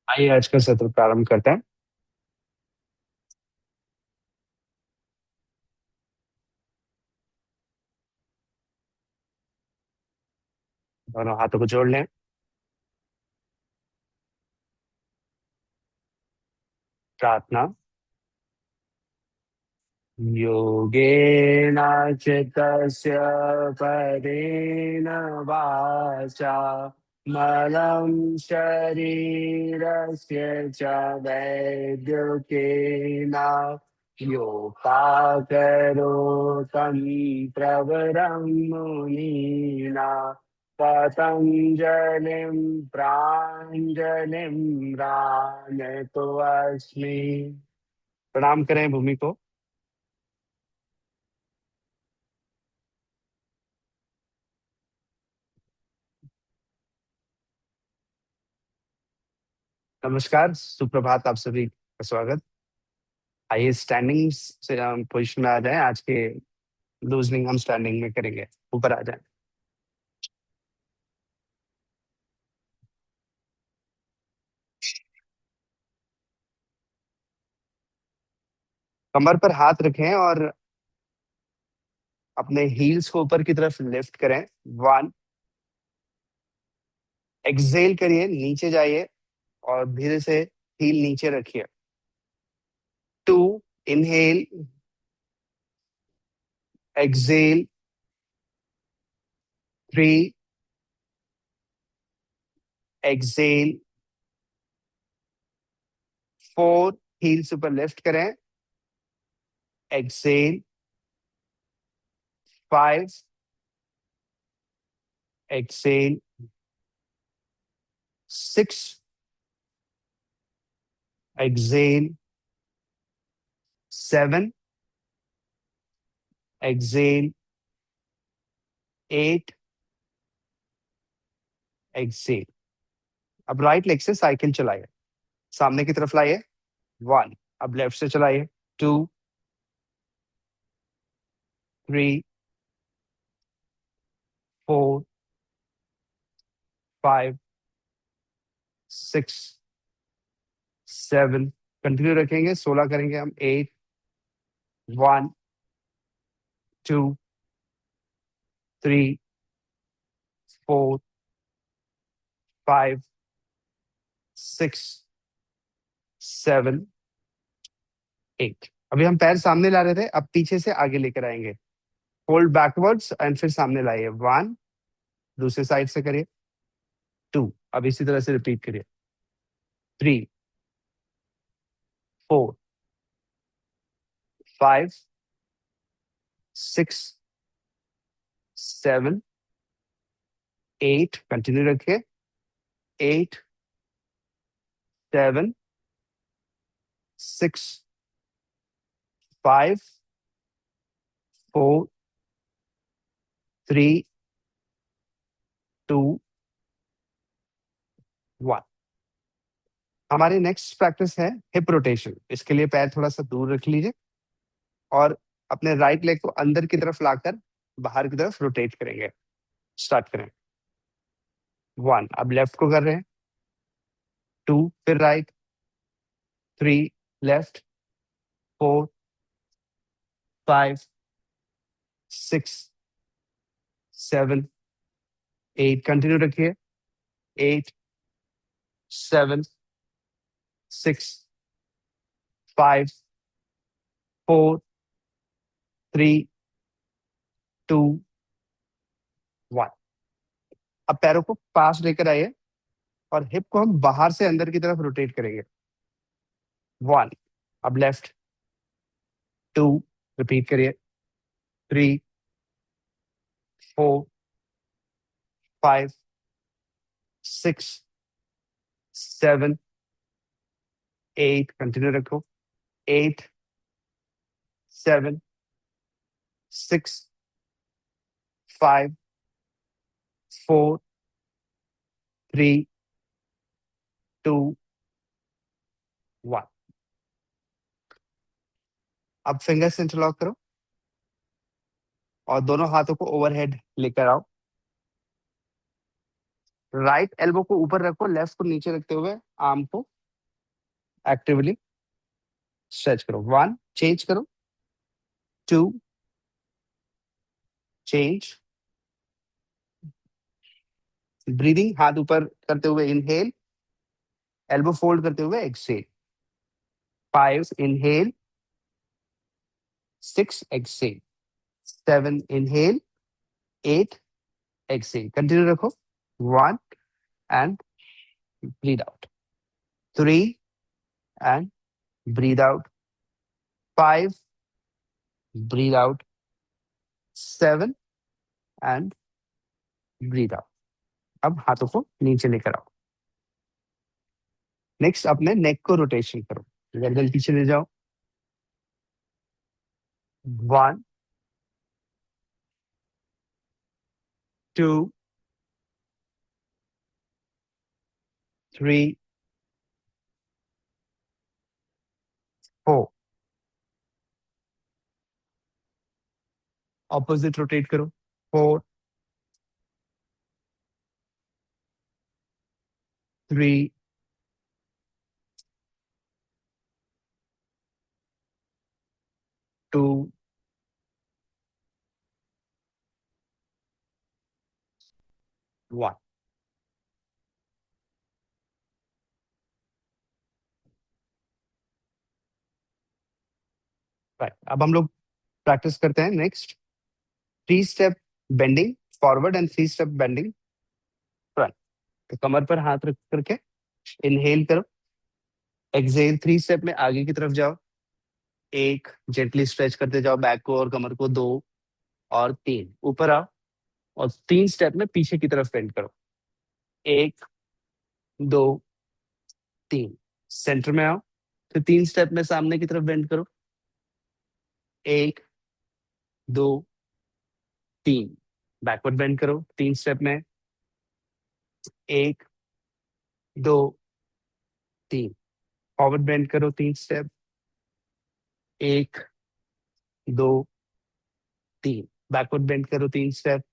आइए आज का सत्र प्रारंभ करते हैं। दोनों हाथों को जोड़ लें। प्रार्थना। योगेन चित्तस्य परेण वाचा मलं शरीरस्य च वैद्युकेन योपाकरोतं प्रवरं मुनीना पतञ्जलिं प्राञ्जलिं रानतोऽस्मि। प्रणाम करें भूमि को। नमस्कार, सुप्रभात, आप सभी का स्वागत। आइए स्टैंडिंग से हम पोजिशन में आ जाएं। आज के लूजनिंग हम स्टैंडिंग में करेंगे। ऊपर आ जाएं। कमर पर हाथ रखें और अपने हील्स को ऊपर की तरफ लिफ्ट करें। वन, एक्सहेल करिए, नीचे जाइए और धीरे से हील नीचे रखिए। Two, inhale, exhale. Three, exhale. Four, heels ऊपर लिफ्ट करें, exhale. Five, exhale. Six, exhale. Seven, exhale. Eight, exhale. अब राइट लेग से साइकिल चलाइए, सामने की तरफ लाइए। वन, अब लेफ्ट से चलाइए। Two, three, four, five, six, seven. Continue रखेंगे, 16 करेंगे हम। Eight, one, two, three, four, five, six, seven, eight. अभी हम पैर सामने ला रहे थे, अब पीछे से आगे लेकर आएंगे। होल्ड बैकवर्ड्स एंड फिर सामने लाइए। वन, दूसरे साइड से करिए। टू, अब इसी तरह से रिपीट करिए। Three, four, five, six, seven, eight. Continue रखिए। Eight, seven, six, five, four, three, two, one. हमारी नेक्स्ट प्रैक्टिस है हिप रोटेशन। इसके लिए पैर थोड़ा सा दूर रख लीजिए और अपने राइट लेग को अंदर की तरफ लाकर बाहर की तरफ रोटेट करेंगे। स्टार्ट करें। वन, अब लेफ्ट को कर रहे हैं। टू, फिर right. Three, left. Four, five, six, seven, eight. Continue रखिए। Eight, seven, six, five, four, three, two, one. अब पैरों को पास लेकर आइए और हिप को हम बाहर से अंदर की तरफ रोटेट करेंगे। वन, अब लेफ्ट। टू, रिपीट करिए। Three, four, five, six, seven, eight. Continue रखो। Eight, seven, six, five, four, three, two, one. अब फिंगर्स इंटरलॉक करो और दोनों हाथों को ओवरहेड लेकर आओ। राइट एल्बो को ऊपर रखो, लेफ्ट को नीचे रखते हुए आर्म को एक्टिवली स्ट्रेच करो। 1 चेंज करो, 2 चेंज, ब्रीदिंग हाथ ऊपर करते हुए इनहेल, एल्बो फोल्ड करते हुए exhale, 5 inhale, 6 exhale, 7 inhale, 8 exhale, continue रखो। 1 and breathe out, 3 and breathe out, 5 breathe out, 7 and breathe out. अब हाथों को नीचे लेकर आओ। नेक्स्ट अपने नेक को रोटेशन करो, गर्दन पीछे ले जाओ। 1 2 3 4, ऑपोजिट रोटेट करो। 4 3 2 1। राइट, अब हम लोग प्रैक्टिस करते हैं next 3 step bending forward and 3 step bending front. तो कमर पर हाथ रख करके इनहेल करो, एक्सहेल 3 स्टेप में आगे की तरफ जाओ। 1 जेंटली स्ट्रेच करते जाओ बैक को और कमर को। 2 और 3 ऊपर आओ और 3 स्टेप में पीछे की तरफ बेंड करो। 1 2 3, सेंटर में आओ, फिर 3 स्टेप में सामने की तरफ बेंड करो। 1 2 3, बैकवर्ड बेंड करो 3 स्टेप में। 1 2 3, फॉरवर्ड बेंड करो 3 स्टेप। 1 2 3, बैकवर्ड बेंड करो 3 step.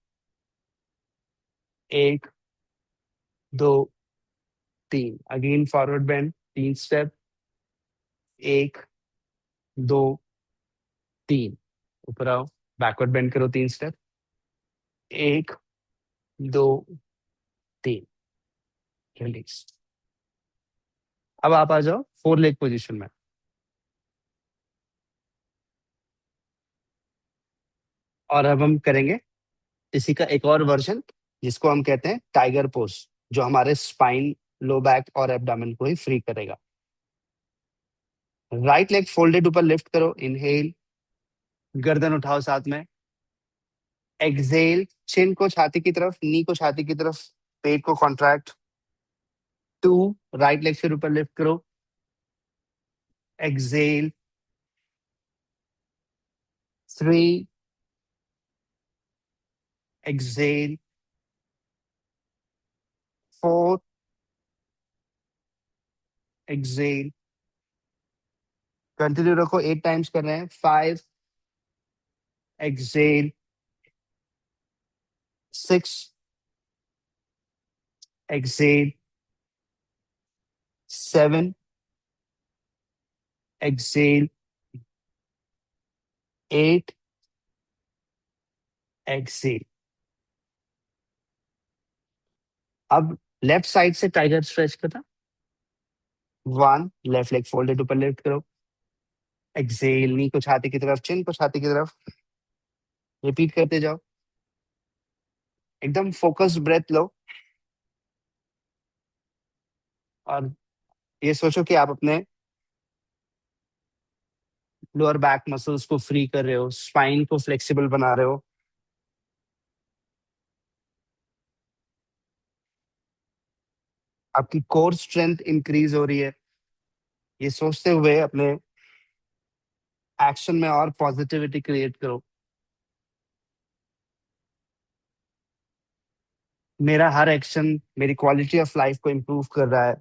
1 2 3, again forward bend 3 step. 1 2 3, ऊपर आओ, बैकवर्ड बेंड करो 3 स्टेप। 1 2 3, रिलीज। अब आप आ जाओ 4 लेग पोजीशन में। और अब हम करेंगे इसी का एक और वर्जन, जिसको हम कहते हैं टाइगर पोज, जो हमारे स्पाइन, लो बैक और एब्डामेन को ही फ्री करेगा। राइट लेग फोल्डेड ऊपर लिफ्ट करो, इनहेल, गर्दन उठाओ साथ में। एक्सहेल, चिन को छाती की तरफ, नी को छाती की तरफ, पेट को कॉन्ट्रैक्ट। 2, राइट लेग फिर ऊपर लिफ्ट करो। एक्सहेल, 3, एक्सहेल, 4, एक्सहेल, कंटिन्यू रखो, 8 टाइम्स कर रहे हैं। 5, एक्सहेल, 6, एक्सहेल, 7, एक्सहेल, 8, एक्सहेल। अब लेफ्ट साइड से टाइगर स्ट्रेच करना। 1, लेफ्ट लेग फोल्डेड ऊपर लिफ्ट करो। एक्सहेल, नी को छाती की तरफ, चिन को छाती की तरफ, रिपीट करते जाओ। एकदम फोकस्ड ब्रेथ लो और ये सोचो कि आप अपने लोअर बैक मसल्स को फ्री कर रहे हो, स्पाइन को फ्लेक्सिबल बना रहे हो। आपकी कोर स्ट्रेंथ इंक्रीज हो रही है। ये सोचते हुए अपने एक्शन में और पॉजिटिविटी क्रिएट करो। मेरा हर एक्शन मेरी क्वालिटी ऑफ लाइफ को इम्प्रूव कर रहा है।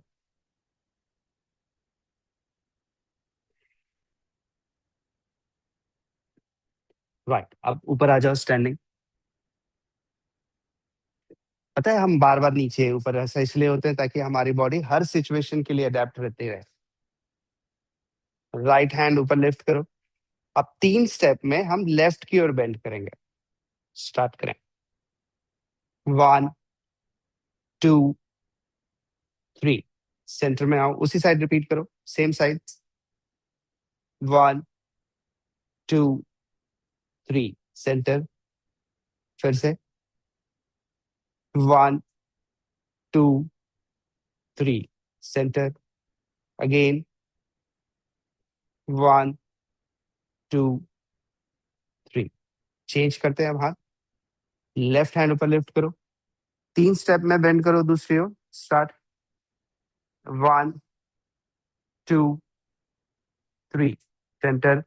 राइट, अब ऊपर आ जाओ स्टैंडिंग। पता है हम बार बार नीचे ऊपर ऐसा इसलिए होते हैं ताकि हमारी बॉडी हर सिचुएशन के लिए अडेप्ट रहती रहे। राइट हैंड ऊपर लिफ्ट करो। अब 3 स्टेप में हम लेफ्ट की ओर बेंड करेंगे। स्टार्ट करें। 1 2 3। सेंटर में आओ, उसी साइड रिपीट करो, सेम साइड। 1 2 3। सेंटर। फिर से 1 2 3। सेंटर। अगेन 1 2 3। चेंज करते हैं अब हाथ। लेफ्ट हैंड ऊपर लिफ्ट करो, 3 स्टेप में बेंड करो दूसरी ओर। Start. 1 2 3। Centre.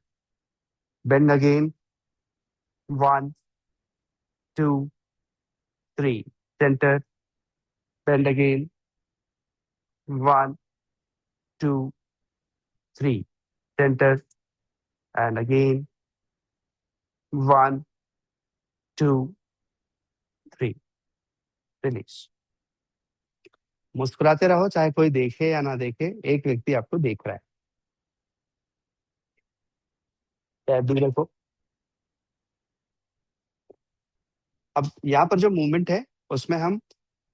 Bend again. 1 2 3। Centre. Bend again. 1 2 3। Centre. And again 1 2 3। Release. मुस्कुराते रहो, चाहे कोई देखे या ना देखे, एक व्यक्ति आपको देख रहा है। पैर दूर रखो। अब यहाँ पर जो मूवमेंट है उसमें हम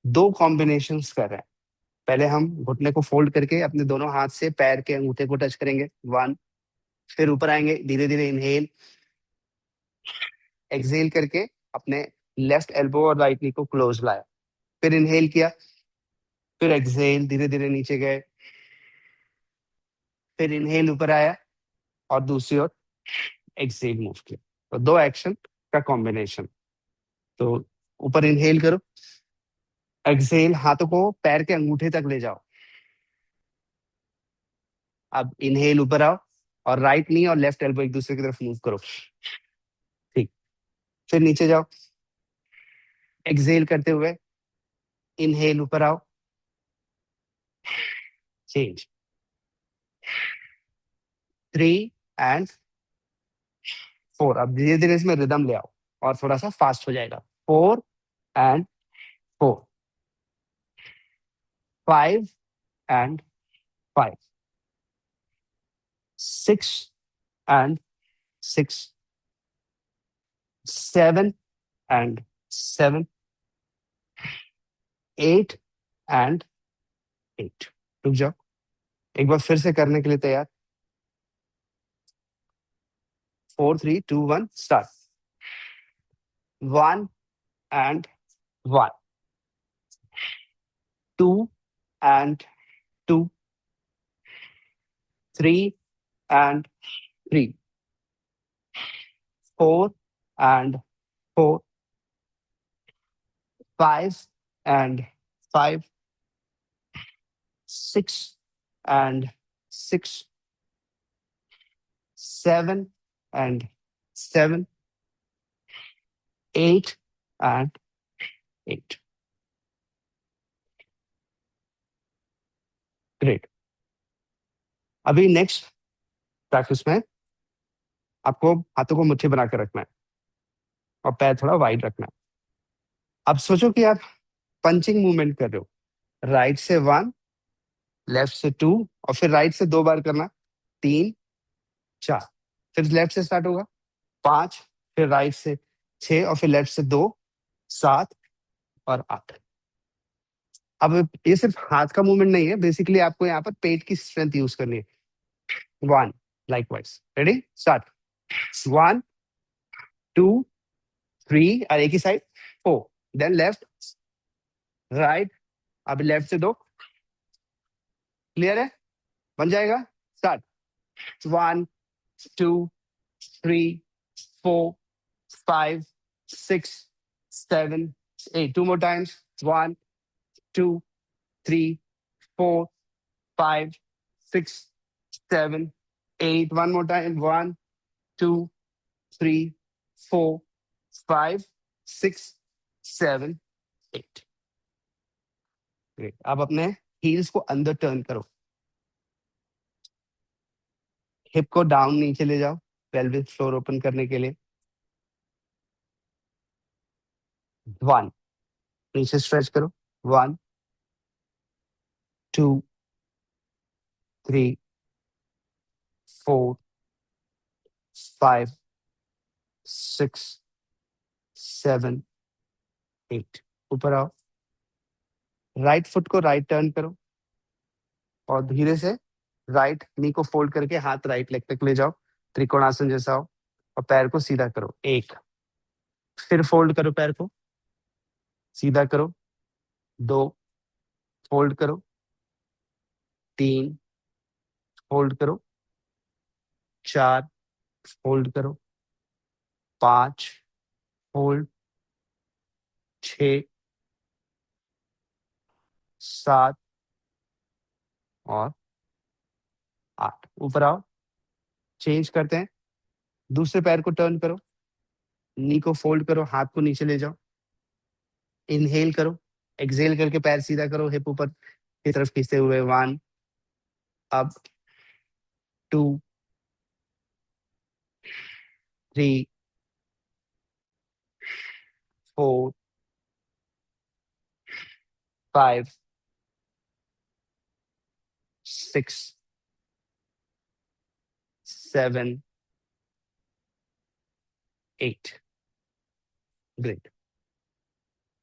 2 कॉम्बिनेशंस कर रहे हैं। पहले हम घुटने को फोल्ड करके अपने दोनों हाथ से पैर के अंगूठे को टच करेंगे, 1। फिर ऊपर आएंगे, धीरे धीरे इनहेल, एक्सहेल करके अपने लेफ्ट एल्बो और राइट नी को क्लोज लाया। फिर इनहेल किया, फिर एक्सहेल, धीरे धीरे नीचे गए, फिर इनहेल ऊपर आया और दूसरी ओर एक्सहेल मूव किया। तो 2 एक्शन का कॉम्बिनेशन। तो ऊपर इनहेल करो, एक्सहेल, हाथों को पैर के अंगूठे तक ले जाओ। अब इनहेल ऊपर आओ और राइट नी और लेफ्ट एल्बो एक दूसरे की तरफ मूव करो। ठीक। फिर नीचे जाओ, एक्सहेल करते हुए इनहेल ऊपर आओ, चेंज। 3 एंड 4। अब धीरे धीरे इसमें रिदम ले आओ और थोड़ा सा फास्ट हो जाएगा। 4 and 4। 5 and 5। 6 and 6। 7 and 7। 8 and 8। रुक जाओ, एक बार फिर से करने के लिए तैयार। 4 3 2 1 start. 1 and 1। 2 and 2। 3 and 3। 4 and 4। 5 and 5। 6 and 6। 7 and 7। 8 and 8। Great. अभी नेक्स्ट प्रैक्टिस में आपको हाथों को मुट्ठी बना कर रखना है और पैर थोड़ा वाइड रखना है। अब सोचो कि आप पंचिंग मूवमेंट कर रहे हो। राइट से 1, लेफ्ट से 2, और फिर राइट से 2 बार करना, 3 4। फिर लेफ्ट से स्टार्ट होगा, 5, फिर राइट से 6, और फिर लेफ्ट से 2 7 और 8। अब ये सिर्फ हाथ का मूवमेंट नहीं है, बेसिकली आपको यहाँ पर पेट की स्ट्रेंथ यूज करनी है। 1 लाइकवाइज, रेडी स्टार्ट। 1 2 3, और एक ही साइड 4, देन लेफ्ट राइट। अब लेफ्ट से 2, क्लियर है, बन जाएगा। Start. 1 2 3 4 5 6 7 8। 2 more times. 1 2 3 4 5 6 7 8। One more time. 1 2 3 4 5 6 7 8। Great. अब अपने हील्स को अंदर टर्न करो, हिप को डाउन नीचे ले जाओ पेल्विक फ्लोर ओपन करने के लिए। 1, नीचे स्ट्रेच करो। 1 2 3 4 5 6 7 8। ऊपर आओ, राइट फुट को राइट टर्न करो और धीरे से राइट नी को फोल्ड करके हाथ राइट लेग तक ले जाओ, त्रिकोणासन जैसा हो, और पैर को सीधा करो। एक, फिर फोल्ड करो पैर को, सीधा करो। दो, फोल्ड करो। तीन, फोल्ड करो। चार, फोल्ड करो। पांच, फोल्ड। छ, सात और आठ। ऊपर आओ, चेंज करते हैं। दूसरे पैर को टर्न करो, नी को फोल्ड करो, हाथ को नीचे ले जाओ। इनहेल करो, एक्सहेल करके पैर सीधा करो, हिप ऊपर की तरफ खींचते हुए। वन, अब 2 3 4 5 6 7 8। ग्रेट।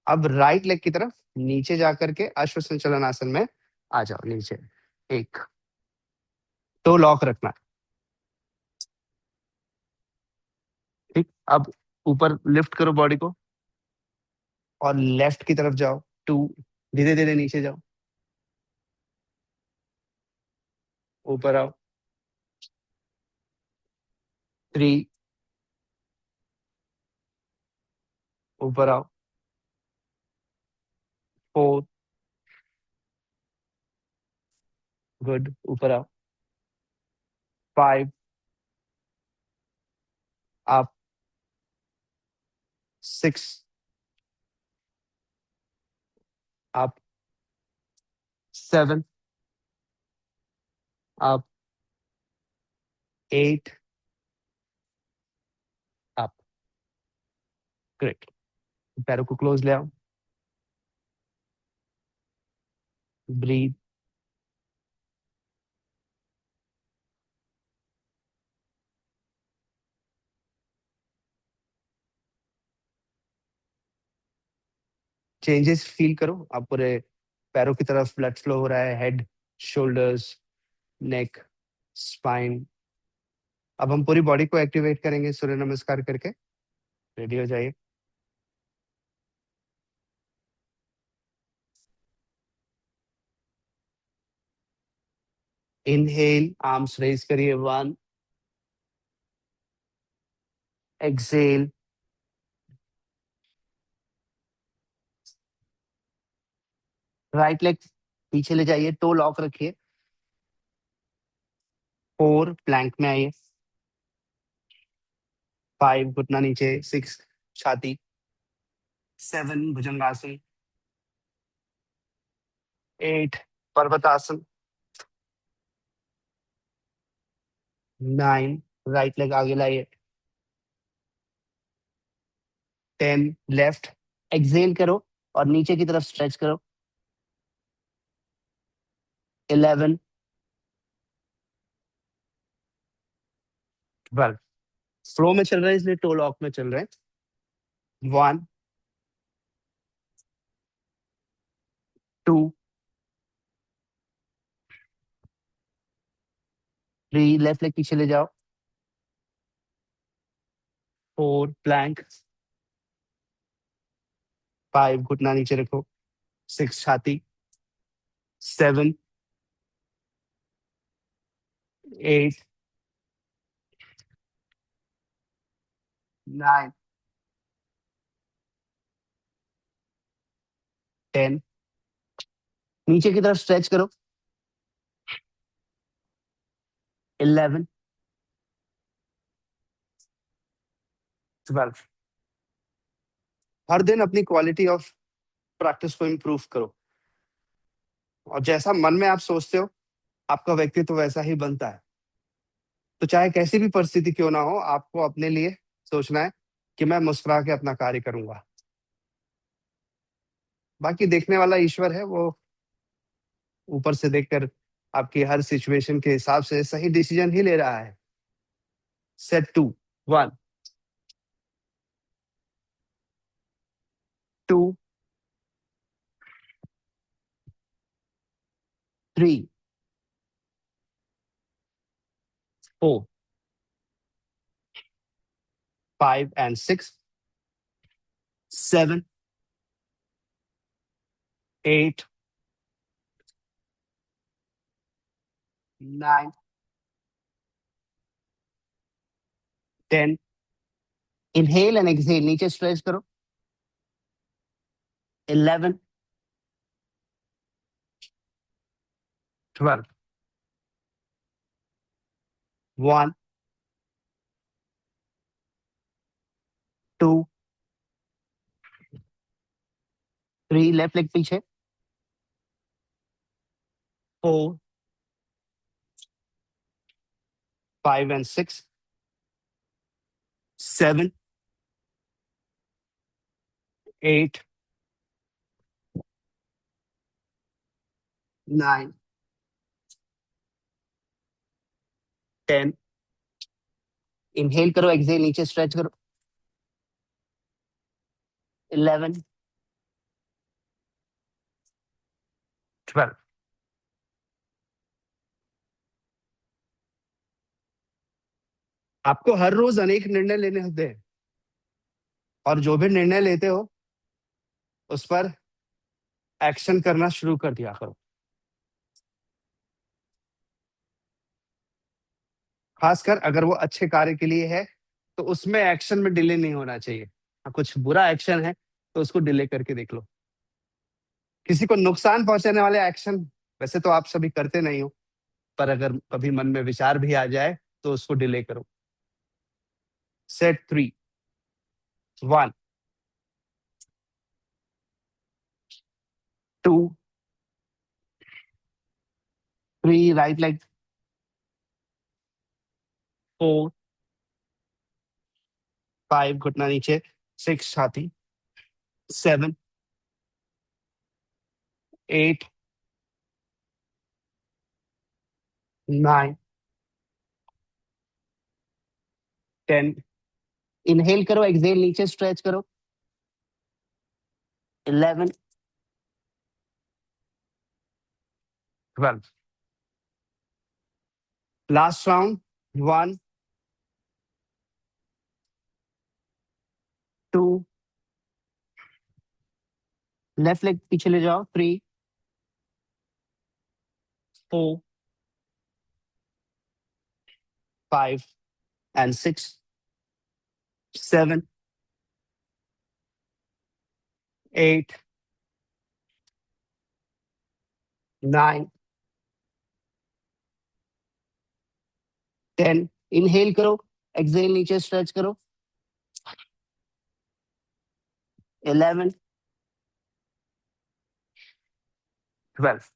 अब राइट लेग की तरफ नीचे जाकर के अश्व संचलन आसन में आ जाओ। नीचे एक, टो लॉक रखना। ठीक, अब ऊपर लिफ्ट करो बॉडी को और लेफ्ट की तरफ जाओ। 2, धीरे धीरे नीचे जाओ। ऊपर आओ। 3, ऊपर आओ। 4, गुड, ऊपर आओ। 5, up. 6, up. 7, up. 8, up. Great. पैरों को क्लोज ले आओ, ब्रीथ। चेंजेस फील करो। अब पूरे पैरों की तरफ ब्लड फ्लो हो रहा है, हेड, शोल्डर्स, नेक, स्पाइन। अब हम पूरी बॉडी को एक्टिवेट करेंगे सूर्य नमस्कार करके। रेडी हो जाइए। इनहेल, आर्म्स रेज करिए। 1, एक्सहेल। राइट लेग पीछे ले जाइए, टो लॉक रखिए। 4, प्लैंक में आइए। 5, घुटना नीचे। 6, छाती। 7, भुजंगासन। 8, पर्वतासन। 9, राइट लेग आगे लाइए। 10, लेफ्ट, एक्सहेल करो और नीचे की तरफ स्ट्रेच करो। 11, 12। फ्लो में चल रहे हैं इसलिए टो लॉक में चल रहे हैं। 1, 2, 3, लेफ्ट लेग पीछे ले जाओ। 4, प्लैंक। 5, घुटना नीचे रखो। 6, छाती। 7, 8, 9, 10। नीचे की तरफ स्ट्रेच करो। 11, 12। हर दिन अपनी क्वालिटी ऑफ प्रैक्टिस को इम्प्रूव करो, और जैसा मन में आप सोचते हो आपका व्यक्तित्व वैसा ही बनता है। तो चाहे कैसी भी परिस्थिति क्यों ना हो, आपको अपने लिए सोचना है कि मैं मुस्कुरा के अपना कार्य करूंगा। बाकी देखने वाला ईश्वर है, वो ऊपर से देखकर आपकी हर सिचुएशन के हिसाब से सही डिसीजन ही ले रहा है। Set 2 1 2 3 4 5 and 6 7 8 9 10। Inhale and exhale, नीचे स्ट्रेच करो। 11 12 1 2 3, लेफ्ट लेग पीछे। 4 5 and 6 7 8 9 10। इनहेल करो, एक्सहेल, नीचे स्ट्रेच करो। 11 12। आपको हर रोज अनेक निर्णय लेने होते हैं, और जो भी निर्णय लेते हो उस पर एक्शन करना शुरू कर दिया करो। खासकर अगर वो अच्छे कार्य के लिए है तो उसमें एक्शन में डिले नहीं होना चाहिए। कुछ बुरा एक्शन है तो उसको डिले करके देख लो। किसी को नुकसान पहुंचाने वाले एक्शन वैसे तो आप सभी करते नहीं हो, पर अगर कभी मन में विचार भी आ जाए तो उसको डिले करो। Set 3 1 2 3, right leg. 4 5, घुटना नीचे। 6, छाती। 7 8 9 10। इनहेल करो, एक्सहेल, नीचे स्ट्रेच करो। 11 12। Last round. 1 2, लेफ्ट लेग पीछे ले जाओ। 3 4 5 and 6 7 8 9 10। इनहेल करो, एक्सहेल, नीचे स्ट्रेच करो। 11 12।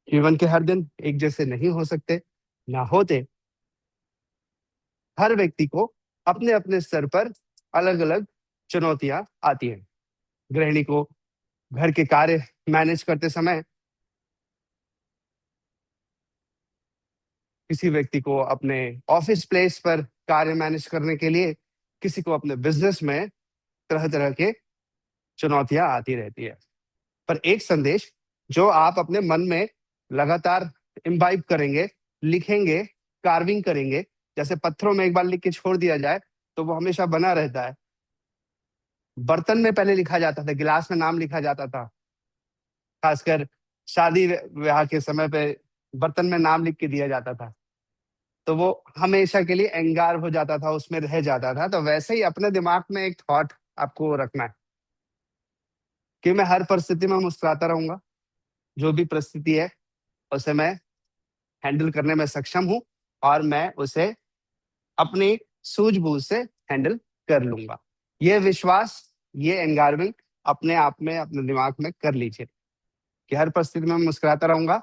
जीवन के हर दिन एक जैसे नहीं हो सकते, ना होते। हर व्यक्ति को अपने अपने स्तर पर अलग अलग चुनौतियां आती हैं। गृहिणी को घर के कार्य मैनेज करते समय, किसी व्यक्ति को अपने ऑफिस प्लेस पर कार्य मैनेज करने के लिए, किसी को अपने बिजनेस में तरह तरह के चुनौतियां आती रहती है। पर एक संदेश जो आप अपने मन में लगातार इम्बाइब करेंगे, लिखेंगे, कार्विंग करेंगे, जैसे पत्थरों में एक बार लिख के छोड़ दिया जाए तो वो हमेशा बना रहता है। बर्तन में पहले लिखा जाता था, गिलास में नाम लिखा जाता था। खासकर शादी ब्याह के समय पे बर्तन में नाम लिख के दिया जाता था, तो वो हमेशा के लिए एंगार हो जाता था, उसमें रह जाता था। तो वैसे ही अपने दिमाग में एक थॉट आपको रखना है कि मैं हर परिस्थिति में मुस्कुराता रहूंगा। जो भी परिस्थिति है उसे मैं हैंडल करने में सक्षम हूँ, और मैं उसे अपनी सूझबूझ से हैंडल कर लूंगा। ये विश्वास, ये एंगारमेंट अपने आप में अपने दिमाग में कर लीजिए कि हर परिस्थिति में मुस्कुराता रहूंगा,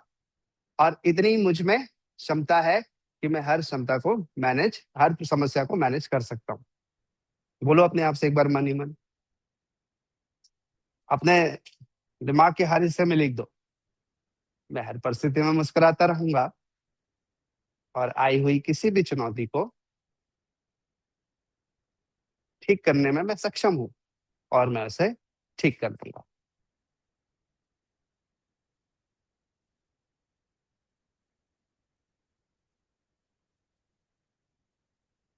और इतनी मुझ में क्षमता है कि मैं हर समस्या को मैनेज कर सकता हूँ। बोलो अपने आप से एक बार मन ही मन। अपने दिमाग के हर हिस्से में लिख दो, मैं हर परिस्थिति में मुस्कुराता रहूंगा और आई हुई किसी भी चुनौती को ठीक करने में मैं सक्षम हूँ और मैं उसे ठीक कर दूंगा।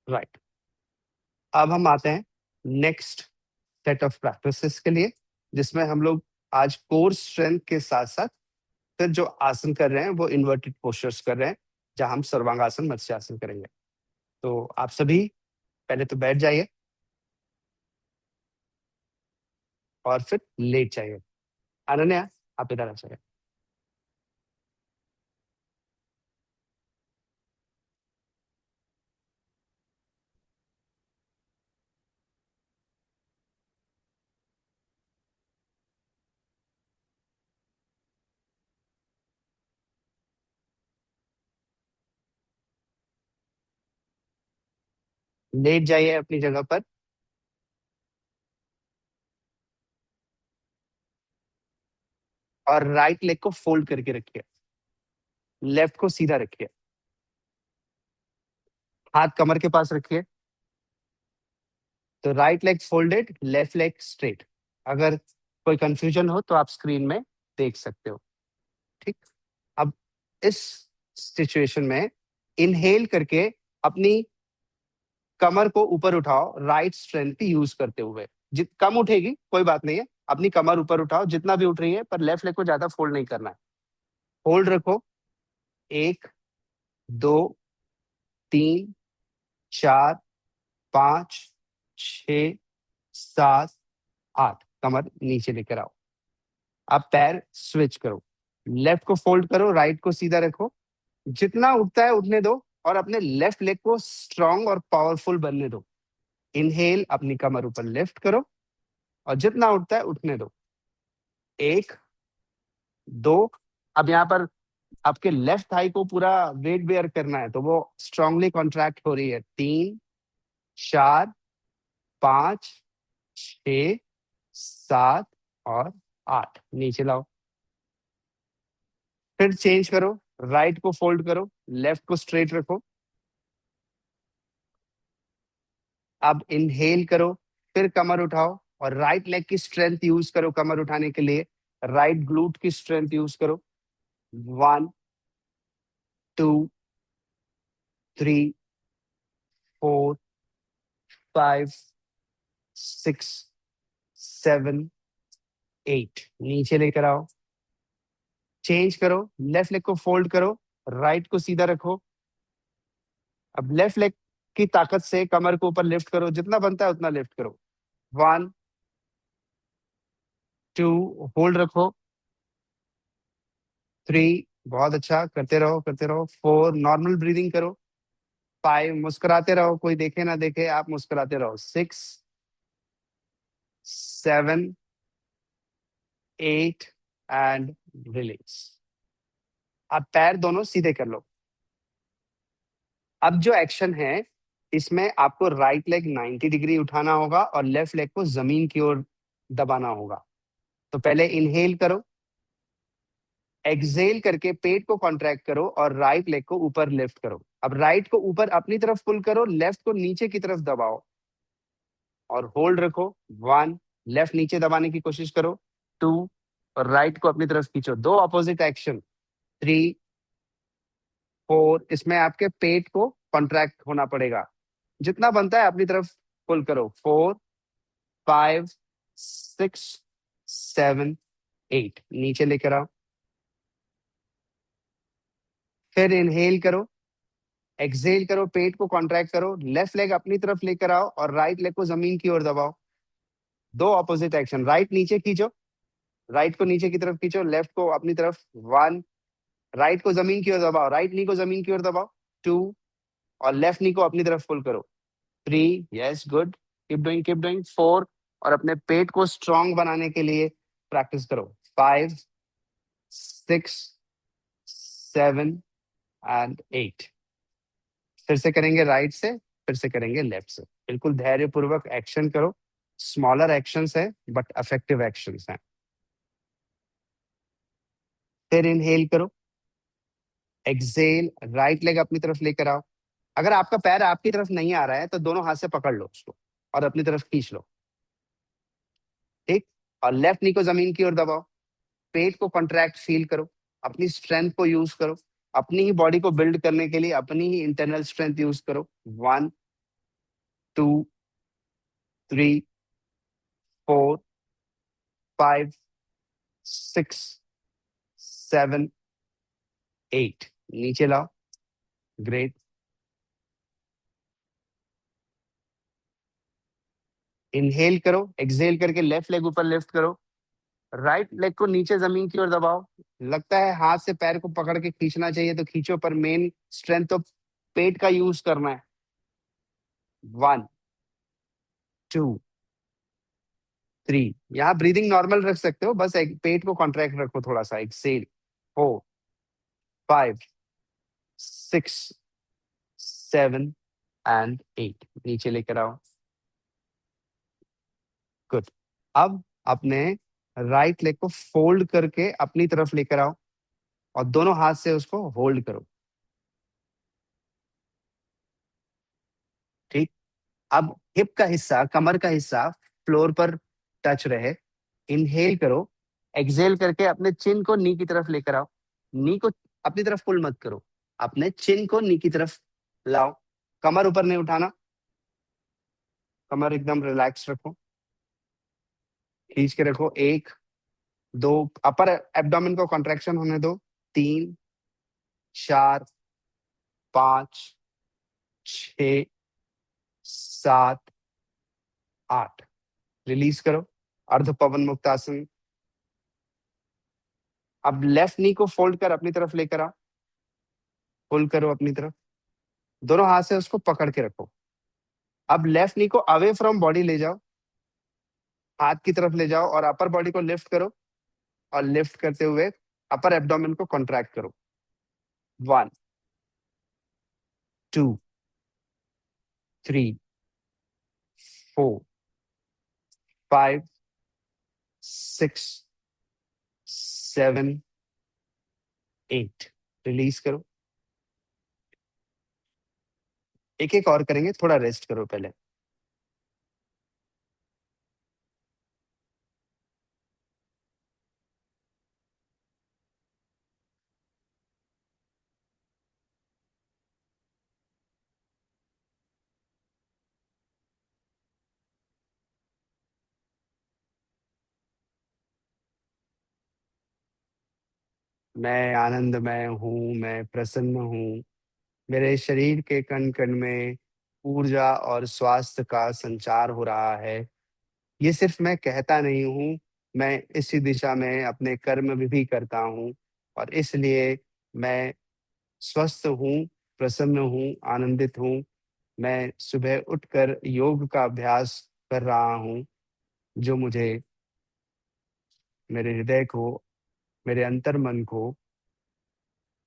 राइट। अब हम आते हैं नेक्स्ट सेट ऑफ प्रैक्टिसेस के लिए, जिसमें हम लोग आज कोर स्ट्रेंथ के साथ साथ फिर जो आसन कर रहे हैं वो इन्वर्टेड पोस्चर्स कर रहे हैं, जहां हम सर्वांगासन मत्स्यासन करेंगे। तो आप सभी पहले तो बैठ जाइए और फिर लेट जाइए। अनन्या, आप इधर आ जाइए। लेट जाइए अपनी जगह पर और राइट लेग को फोल्ड करके रखिए, लेफ्ट को सीधा रखिए, हाथ कमर के पास रखिए। तो right leg folded, left leg straight. अगर कोई कंफ्यूजन हो तो आप स्क्रीन में देख सकते हो। ठीक। अब इस सिचुएशन में इनहेल करके अपनी कमर को ऊपर उठाओ, राइट स्ट्रेंथ यूज करते हुए। जित कम उठेगी कोई बात नहीं है, अपनी कमर ऊपर उठाओ जितना भी उठ रही है, पर लेफ्ट लेग को ज्यादा फोल्ड नहीं करना है। होल्ड रखो। 1, 2, 3, 4, 5, 6, 7, 8। कमर नीचे लेकर आओ। अब पैर स्विच करो, लेफ्ट को फोल्ड करो, राइट को सीधा रखो। जितना उठता है उठने दो और अपने लेफ्ट लेग को स्ट्रांग और पावरफुल बनने दो। इनहेल, अपनी कमर ऊपर लिफ्ट करो और जितना उठता है उठने दो। 1, 2। अब यहाँ पर आपके लेफ्ट थाई को पूरा वेट बेयर करना है, तो वो स्ट्रांगली कॉन्ट्रैक्ट हो रही है। 3, 4, 5, 6, 7 और 8। नीचे लाओ। फिर चेंज करो, राइट को फोल्ड करो, लेफ्ट को स्ट्रेट रखो। अब इनहेल करो, फिर कमर उठाओ और राइट लेग की स्ट्रेंथ यूज करो कमर उठाने के लिए। राइट ग्लूट की स्ट्रेंथ यूज करो। 1, 2, 3, 4, 5, 6, 7, 8। नीचे लेकर आओ। चेंज करो, लेफ्ट लेग को फोल्ड करो, राइट को सीधा रखो। अब लेफ्ट लेग की ताकत से कमर को ऊपर लिफ्ट करो, जितना बनता है उतना लिफ्ट करो। 1, 2, होल्ड रखो। 3, बहुत अच्छा, करते रहो करते रहो। 4, नॉर्मल ब्रीदिंग करो। 5, मुस्कुराते रहो, कोई देखे ना देखे, आप मुस्कुराते रहो। 6, 7, 8 एंड रिलीज। अब पैर दोनों सीधे कर लो। अब जो एक्शन है, इसमें आपको राइट लेग 90 डिग्री उठाना होगा और लेफ्ट लेग को जमीन की ओर दबाना होगा। तो पहले इनहेल करो, एक्सहेल करके पेट को कॉन्ट्रैक्ट करो और राइट लेग को ऊपर लिफ्ट करो। अब राइट को ऊपर अपनी तरफ पुल करो, लेफ्ट को नीचे की तरफ दबाओ और होल्ड रखो। 1, लेफ्ट नीचे दबाने की कोशिश करो। 2, और राइट को अपनी तरफ खींचो। दो अपोजिट एक्शन। 3, 4। इसमें आपके पेट को कॉन्ट्रैक्ट होना पड़ेगा, जितना बनता है अपनी तरफ पुल करो। 4, 5, 6, 7, 8। नीचे लेकर आओ। फिर इनहेल करो, एक्सहेल करो, पेट को कॉन्ट्रैक्ट करो, लेफ्ट लेग अपनी तरफ लेकर आओ और राइट लेग को जमीन की ओर दबाओ। दो ऑपोजिट एक्शन। राइट नीचे खींचो, राइट को नीचे की तरफ खींचो, लेफ्ट को अपनी तरफ। 1, राइट को जमीन की ओर दबाओ, राइट नी को जमीन की ओर दबाओ। 2, और लेफ्ट नी को अपनी तरफ पुल करो। 3, yes good, keep doing keep doing. 4, और अपने पेट को स्ट्रांग बनाने के लिए प्रैक्टिस करो। 5, 6, 7 एंड 8। फिर से करेंगे राइट से, फिर से करेंगे लेफ्ट से। बिल्कुल धैर्यपूर्वक एक्शन करो। स्मॉलर एक्शंस है बट इफेक्टिव एक्शंस हैं। फिर इनहेल करो, एक्सेल, राइट लेग अपनी तरफ लेकर आओ। अगर आपका पैर आपकी तरफ नहीं आ रहा है तो दोनों हाथ से पकड़ लो उसको और अपनी तरफ खींच लो। ठीक। और लेफ्ट नी को जमीन की ओर दबाओ, पेट को कॉन्ट्रैक्ट फील करो, अपनी स्ट्रेंथ को यूज करो, अपनी ही बॉडी को बिल्ड करने के लिए अपनी ही इंटरनल स्ट्रेंथ यूज करो। 1 2 3 4 5 6 7 8, नीचे लाओ। ग्रेट। इनहेल करो, एक्सहेल करके लेफ्ट लेग ऊपर लिफ्ट करो, राइट लेग को नीचे जमीन की ओर दबाओ। लगता है हाथ से पैर को पकड़ के खींचना चाहिए तो खींचो, पर मेन स्ट्रेंथ तो पेट का यूज करना है। 1 2 3, यहाँ ब्रीदिंग नॉर्मल रख सकते हो, बस एक पेट को कॉन्ट्रैक्ट रखो थोड़ा सा। एक्सेल। 4 5 6 7 एंड 8, नीचे लेकर आओ। गुड। अब अपने राइट लेग को फोल्ड करके अपनी तरफ लेकर आओ और दोनों हाथ से उसको होल्ड करो। ठीक। अब हिप का हिस्सा, कमर का हिस्सा फ्लोर पर टच रहे। इनहेल करो, एक्सहेल करके अपने चिन को नी की तरफ लेकर आओ। नी को अपनी तरफ पुल मत करो, अपने चिन को नी की तरफ लाओ। कमर ऊपर नहीं उठाना, कमर एकदम रिलैक्स रखो, खींच के रखो। 1 2, अपर एब्डोमेन को कॉन्ट्रैक्शन होने दो। 3 4 5 6 7 8, रिलीज करो। अर्ध पवन मुक्तासन। अब लेफ्ट नी को फोल्ड कर अपनी तरफ लेकर आओ, पुल करो अपनी तरफ, दोनों हाथ से उसको पकड़ के रखो। अब लेफ्ट नी को अवे फ्रॉम बॉडी ले जाओ, हाथ की तरफ ले जाओ और अपर बॉडी को लिफ्ट करो, और लिफ्ट करते हुए अपर एब्डोमेन को कॉन्ट्रैक्ट करो। 1 2 3 4 5 6 7 8, रिलीज करो। एक एक और करेंगे, थोड़ा रेस्ट करो पहले। मैं आनंदमय हूँ, मैं प्रसन्न हूँ, मेरे शरीर के कण कण में ऊर्जा और स्वास्थ्य का संचार हो रहा है। ये सिर्फ मैं कहता नहीं हूँ, मैं इसी दिशा में अपने कर्म भी करता हूँ, और इसलिए मैं स्वस्थ हूँ, प्रसन्न हूँ, आनंदित हूँ। मैं सुबह उठकर योग का अभ्यास कर रहा हूँ, जो मुझे मेरे हृदय को, मेरे अंतर्मन को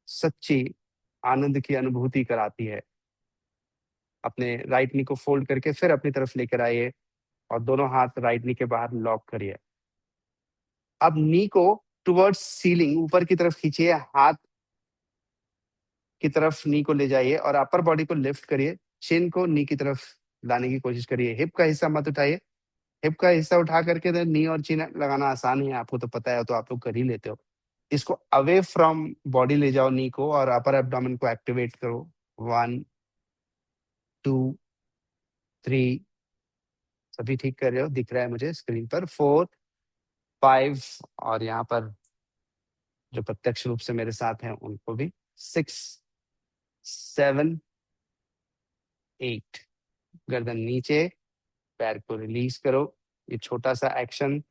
सच्ची आनंद की अनुभूति कराती है। अपने राइट नी को फोल्ड करके फिर अपनी तरफ लेकर आइए और दोनों हाथ राइट नी के बाहर लॉक करिए। अब नी को टुवर्ड्स सीलिंग, ऊपर की तरफ खींचिए, हाथ की तरफ नी को ले जाइए और अपर बॉडी को लिफ्ट करिए। चिन को नी की तरफ लाने की कोशिश करिए। हिप का हिस्सा मत उठाइए, हिप का हिस्सा उठा करके तो नी और चिन लगाना आसान है, आपको तो पता है, तो आप लोग कर ही लेते हो। इसको अवे फ्रॉम बॉडी ले जाओ, नी को, और अपर एब्डोमेन को एक्टिवेट करो। 1 2 3, सभी ठीक कर रहे हो, दिख रहा है मुझे स्क्रीन पर। 4 5, और यहाँ पर जो प्रत्यक्ष रूप से मेरे साथ हैं उनको भी। 6 7 8, गर्दन नीचे, पैर को रिलीज करो। ये छोटा सा एक्शन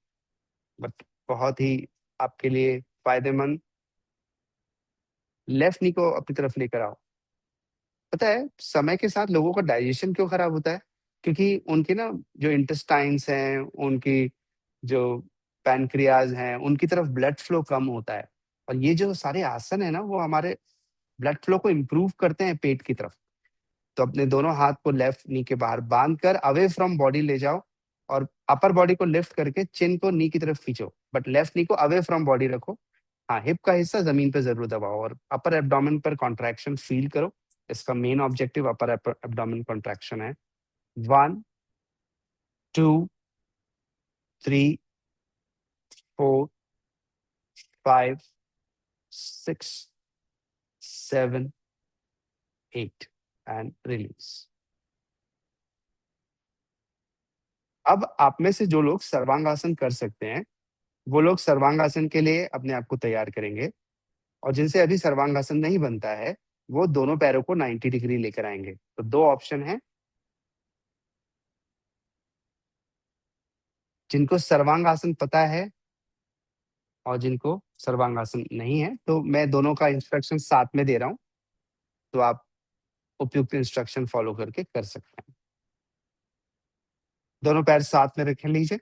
बट बहुत ही आपके लिए फायदेमंद। लेफ्ट नी को अपनी तरफ लेकर आओ। पता है समय के साथ लोगों का डाइजेशन क्यों खराब होता है? क्योंकि उनके ना जो इंटेस्टाइन्स हैं, उनकी जो पैनक्रियाज हैं, उनकी तरफ ब्लड फ्लो कम होता है। और ये जो सारे आसन है ना, वो हमारे ब्लड फ्लो को इम्प्रूव करते हैं पेट की तरफ। तो अपने दोनों हाथ को लेफ्ट नी के बाहर बांध कर अवे फ्रॉम बॉडी ले जाओ, और अपर बॉडी को लिफ्ट करके चिन को नी की तरफ खींचो, बट लेफ्ट नी को अवे फ्रॉम बॉडी रखो। हाँ, हिप का हिस्सा जमीन पे जरूर दबाओ और अपर एब्डोमेन पर कॉन्ट्रैक्शन फील करो। इसका main objective upper abdomen contraction है। 1, 2, 3, 4, 5, 6, 7, 8 एंड रिलीज। अब आप में से जो लोग सर्वांगासन कर सकते हैं, वो लोग सर्वांगासन के लिए अपने आप को तैयार करेंगे, और जिनसे अभी सर्वांगासन नहीं बनता है, वो दोनों पैरों को 90 डिग्री लेकर आएंगे। तो 2 ऑप्शन हैं। जिनको सर्वांगासन पता है और जिनको सर्वांगासन नहीं है, तो मैं दोनों का इंस्ट्रक्शन साथ में दे रहा हूँ, तो आप उपयुक्त इंस्ट्रक्शन फॉलो करके कर सकते हैं। दोनों पैर साथ में रख लीजिए।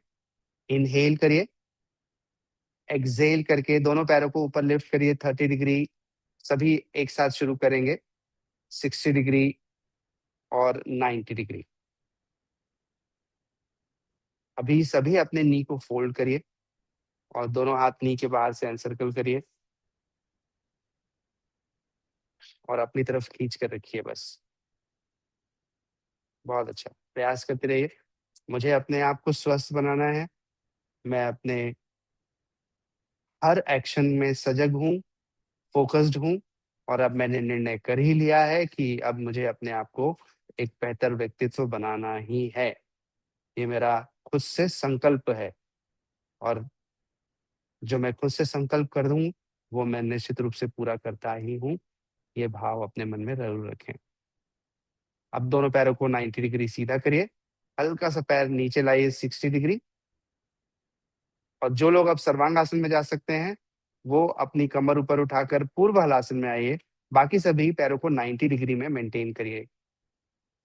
इनहेल करिए, एक्सहेल करके दोनों पैरों को ऊपर लिफ्ट करिए 30 डिग्री। सभी एक साथ शुरू करेंगे, 60 डिग्री और 90 डिग्री। अभी सभी अपने नी को फोल्ड करिए और दोनों हाथ नी के बाहर से एनसर्कल करिए और अपनी तरफ खींच कर रखिए बस। बहुत अच्छा, प्रयास करते रहिए। मुझे अपने आप को स्वस्थ बनाना है। मैं अपने हर एक्शन में सजग हूँ, फ़ोकस्ड हूँ, और अब मैंने निर्णय कर ही लिया है कि अब मुझे अपने आप को एक बेहतर व्यक्तित्व बनाना ही है। ये मेरा खुद से संकल्प है, और जो मैं खुद से संकल्प कर दूँ, वो मैं निश्चित रूप से पूरा करता ही हूँ। ये भाव अपने मन में ज़रूर रखें। अब दोनों पैरों को 90 डिग्री सीधा करिए। हल्का-सा पैर नीचे लाइए 60 डिग्री, और जो लोग अब सर्वांगासन में जा सकते हैं, वो अपनी कमर ऊपर उठाकर पूर्व हलासन में आइए। बाकी सभी पैरों को 90 डिग्री में मेंटेन करिए।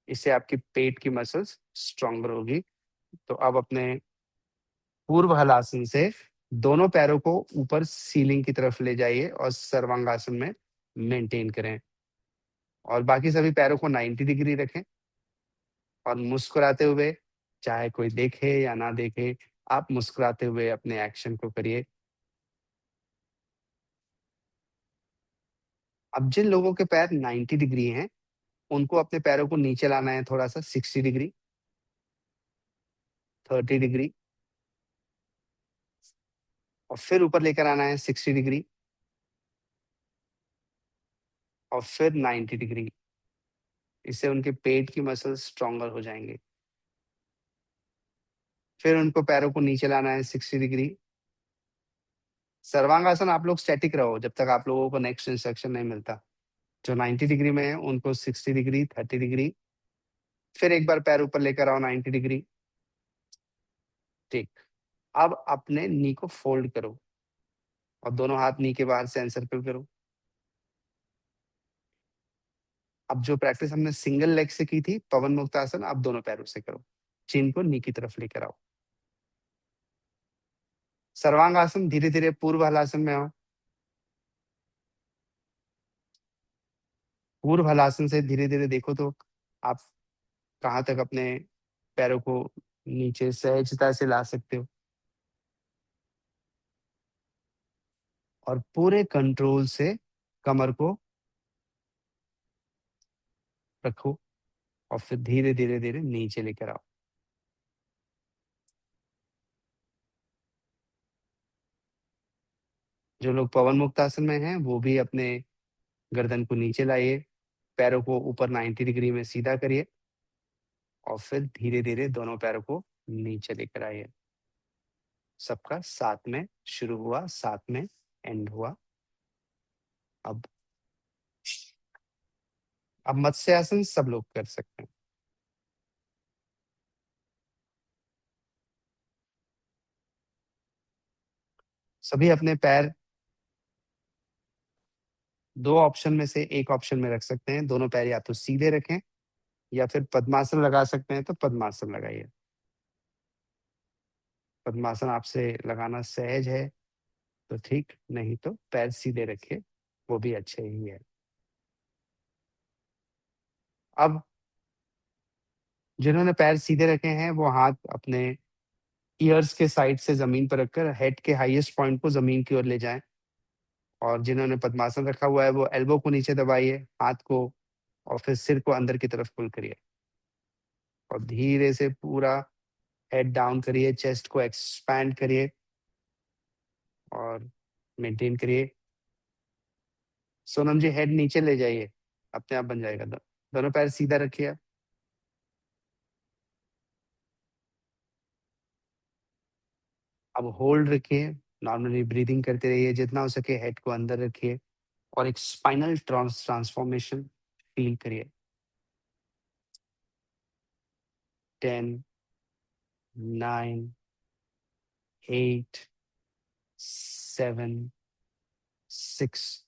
इससे आपकी पेट की मसल्स स्ट्रॉन्गर होगी। तो अब अपने पूर्व हलासन से दोनों पैरों को ऊपर सीलिंग की तरफ ले जाइए और सर्वांगासन में मेंटेन करें, और बाकी सभी पैरों को 90 डिग्री रखें और मुस्कुराते हुए, चाहे कोई देखे या ना देखे, आप मुस्कुराते हुए अपने एक्शन को करिए। अब जिन लोगों के पैर 90 डिग्री हैं, उनको अपने पैरों को नीचे लाना है थोड़ा-सा 60 डिग्री, 30 डिग्री, और फिर ऊपर लेकर आना है 60 डिग्री और फिर 90 डिग्री। इससे उनके पेट की मसल्स स्ट्रॉन्गर हो जाएँगे। फिर उनको पैरों को नीचे लाना है 60 डिग्री। सर्वांगासन आप लोग स्टैटिक रहो जब तक आप लोगों को नेक्स्ट इंस्ट्रक्शन नहीं मिलता। जो 90 डिग्री में है, उनको 60 डिग्री, 30 डिग्री, फिर एक बार पैर ऊपर लेकर आओ 90 डिग्री। ठीक। अब अपने नी को फ़ोल्ड करो और दोनों हाथ नी के बाहर से एनसर्कल करो। अब जो प्रैक्टिस हमने सिंगल लेग से की थी, पवन मुक्तासन, अब दोनों पैरों से करो। चिन को नी की तरफ लेकर आओ। सर्वांगासन धीरे-धीरे पूर्व हलासन में आओ। पूर्व हलासन से धीरे-धीरे देखो तो आप कहाँ तक अपने पैरों को नीचे सहजता से ला सकते हो, और पूरे कंट्रोल से कमर को रखो और फिर धीरे-धीरे नीचे लेकर आओ। जो लोग पवन मुक्तासन में हैं, वो भी अपने गर्दन को नीचे लाइए, पैरों को ऊपर 90 डिग्री में सीधा करिए और फिर धीरे-धीरे दोनों पैरों को नीचे लेकर आइए। सबका साथ में शुरू हुआ, साथ में एंड हुआ। अब मत्स्यासन सब लोग कर सकते हैं। सभी अपने पैर 2 ऑप्शन में से 1 ऑप्शन में रख सकते हैं। दोनों पैर या तो सीधे रखें या फिर पद्मासन लगा सकते हैं, तो पद्मासन लगाइए। पद्मासन आपसे लगाना सहज है तो ठीक, नहीं तो पैर सीधे रखिए, वो भी अच्छे ही है। अब जिन्होंने पैर सीधे रखे हैं, वो हाथ अपने ईयर्स के साइड से जमीन पर रखकर हेड के हाईएस्ट पॉइंट को जमीन की ओर ले जाएं। और जिन्होंने पद्मासन रखा हुआ है वो एल्बो को नीचे दबाइए, हाथ को, और फिर सिर को अंदर की तरफ पुल करिए और धीरे से पूरा हेड डाउन करिए, चेस्ट को एक्सपैंड करिए और मेंटेन करिए। सोनम जी हेड नीचे ले जाइए, अपने आप बन जाएगा। दोनों पैर सीधा रखिए। अब होल्ड रखिए, नॉर्मली ब्रीदिंग करते रहिए, जितना हो सके हेड को अंदर रखिए और एक स्पाइनल ट्रांसफॉर्मेशन फील करिए। 10, 9, 8, 7, 6,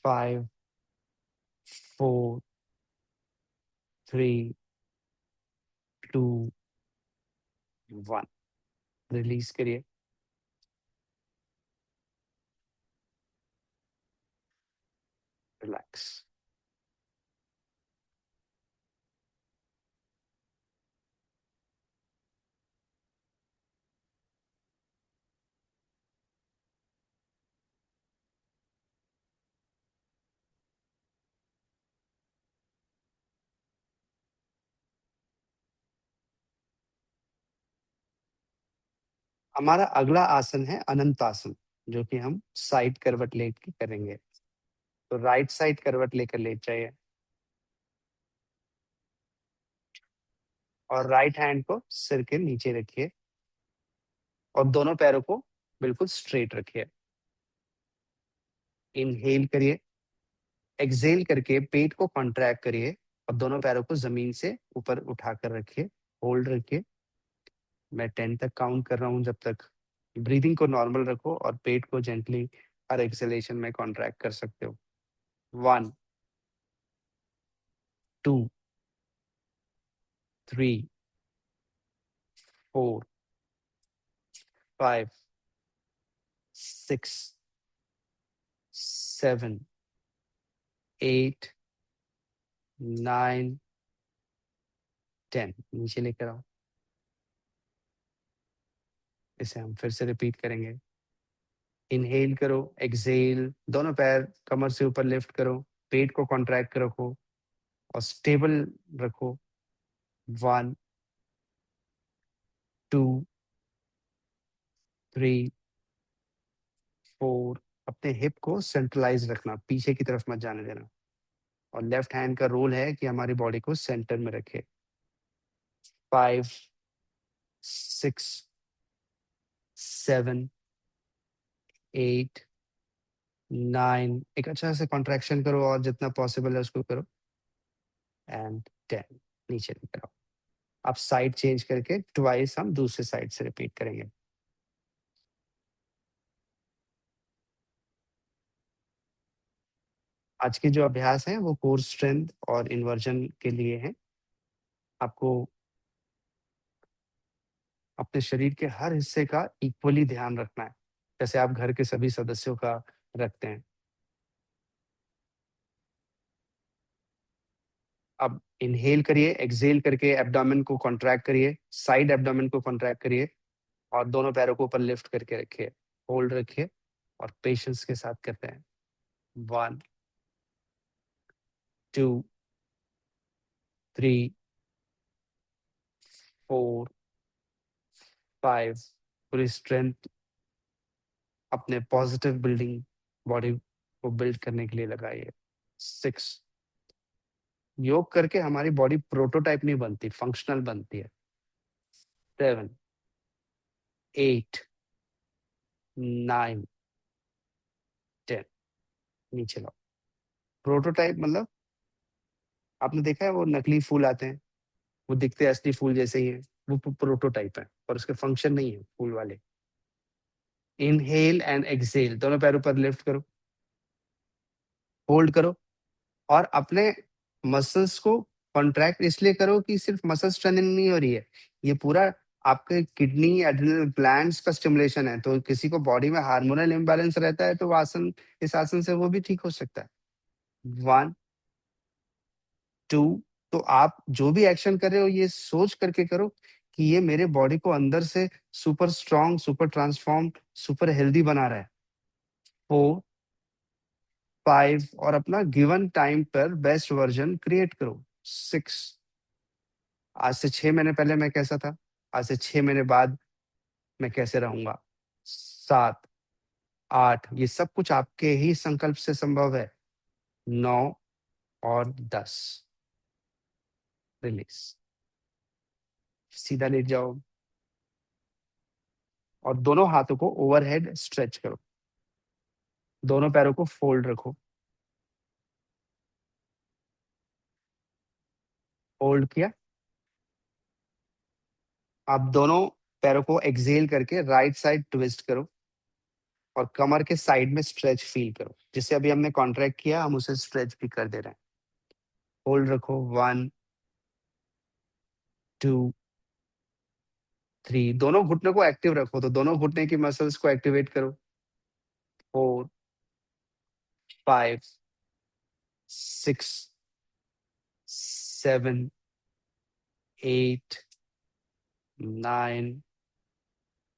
5, 4, 3, 2, 1। रिलीज करिए। रिलैक्स। हमारा अगला आसन है अनंत आसन, जो कि हम साइड करवट लेट के करेंगे। तो राइट साइड करवट लेकर लेट जाइए और राइट हैंड को सिर के नीचे रखिए और दोनों पैरों को बिल्कुल स्ट्रेट रखिए। इनहेल करिए, एक्सहेल करके पेट को कॉन्ट्रैक्ट करिए और दोनों पैरों को जमीन से ऊपर उठाकर रखिए। होल्ड रखिए। मैं 10 तक काउंट कर रहा हूँ, जब तक ब्रीदिंग को नॉर्मल रखो और पेट को जेंटली हर एक्सहेलेशन में कॉन्ट्रैक्ट कर सकते हो। 1, 2, 3, 4, 5, 6, 7, 8, 9, 10। नीचे लेकर आओ। इसे हम फिर से रिपीट करेंगे। इनहेल करो, एक्सहेल, दोनों पैर कमर से ऊपर लिफ्ट करो, पेट को कॉन्ट्रैक्ट रखो और स्टेबल रखो। 1, 2, 3, 4। अपने हिप को सेंट्रलाइज रखना, पीछे की तरफ मत जाने देना। और लेफ्ट हैंड का रोल है कि हमारी बॉडी को सेंटर में रखे। 5, 6, 7, 8, 9। एक अच्छा से कॉन्ट्रैक्शन करो और जितना पॉसिबल है उसको करो। एंड 10। नीचे लेकर आओ। अब साइड चेंज करके ट्वाइस हम दूसरे साइड से रिपीट करेंगे। आज के जो अभ्यास हैं वो कोर स्ट्रेंथ और इन्वर्जन के लिए हैं। आपको अपने शरीर के हर हिस्से का इक्वली ध्यान रखना है, जैसे आप घर के सभी सदस्यों का रखते हैं। अब इनहेल करिए, एक्सहेल करके एब्डोमेन को कॉन्ट्रैक्ट करिए, साइड एब्डोमेन को कॉन्ट्रैक्ट करिए और दोनों पैरों को ऊपर लिफ्ट करके रखिए। होल्ड रखिए और पेशेंस के साथ करते हैं। 1, 2, 3, 4, 5। पूरी स्ट्रेंथ अपने पॉजिटिव बिल्डिंग बॉडी को बिल्ड करने के लिए लगाइए। 6। योग करके हमारी बॉडी प्रोटोटाइप नहीं बनती, फंक्शनल बनती है। 7, 8, 9, 10। नीचे लाओ। प्रोटोटाइप मतलब आपने देखा है वो नकली फूल आते हैं, वो दिखते असली फूल जैसे ही हैं, वो प्रोटोटाइप है और उसके फंक्शन नहीं है फूल वाले। इनहेल एंड एक्सहेल, दोनों पैरों पर लिफ्ट करो, होल्ड करो और अपने मसल्स को कॉन्ट्रैक्ट इसलिए करो कि सिर्फ मसल स्ट्रेंथनिंग नहीं हो रही है, ये पूरा आपके किडनी एड्रिनल ग्लैंड्स का स्टिमुलेशन है। तो किसी को बॉडी में हार्मोनल इम्बैलेंस रहता है तो वो आसन, इस आसन से वो भी ठीक हो सकता है। 1, 2। तो आप जो भी एक्शन कर रहे हो ये सोच करके करो कि ये मेरे बॉडी को अंदर से super strong, super transform, super healthy बना रहा है। 4, 5 और अपना गिवन टाइम पर बेस्ट वर्जन क्रिएट करो। 6, आज से 6 महीने पहले मैं कैसा था, आज से 6 महीने बाद मैं कैसे रहूंगा। 7, 8, ये सब कुछ आपके ही संकल्प से संभव है। 9 और 10, रिलीज। सीधा लेट जाओ और दोनों हाथों को ओवरहेड स्ट्रेच करो। दोनों पैरों को फोल्ड रखो। होल्ड किया। आप दोनों पैरों को एक्सेल करके राइट साइड ट्विस्ट करो और कमर के साइड में स्ट्रेच फील करो। जिसे अभी हमने कॉन्ट्रैक्ट किया, हम उसे स्ट्रेच भी कर दे रहे हैं। होल्ड रखो। 1, 2, 3। दोनों घुटने को एक्टिव रखो, तो दोनों घुटने की मसल्स को एक्टिवेट करो। 4, 5, 6, 7, 8, 9,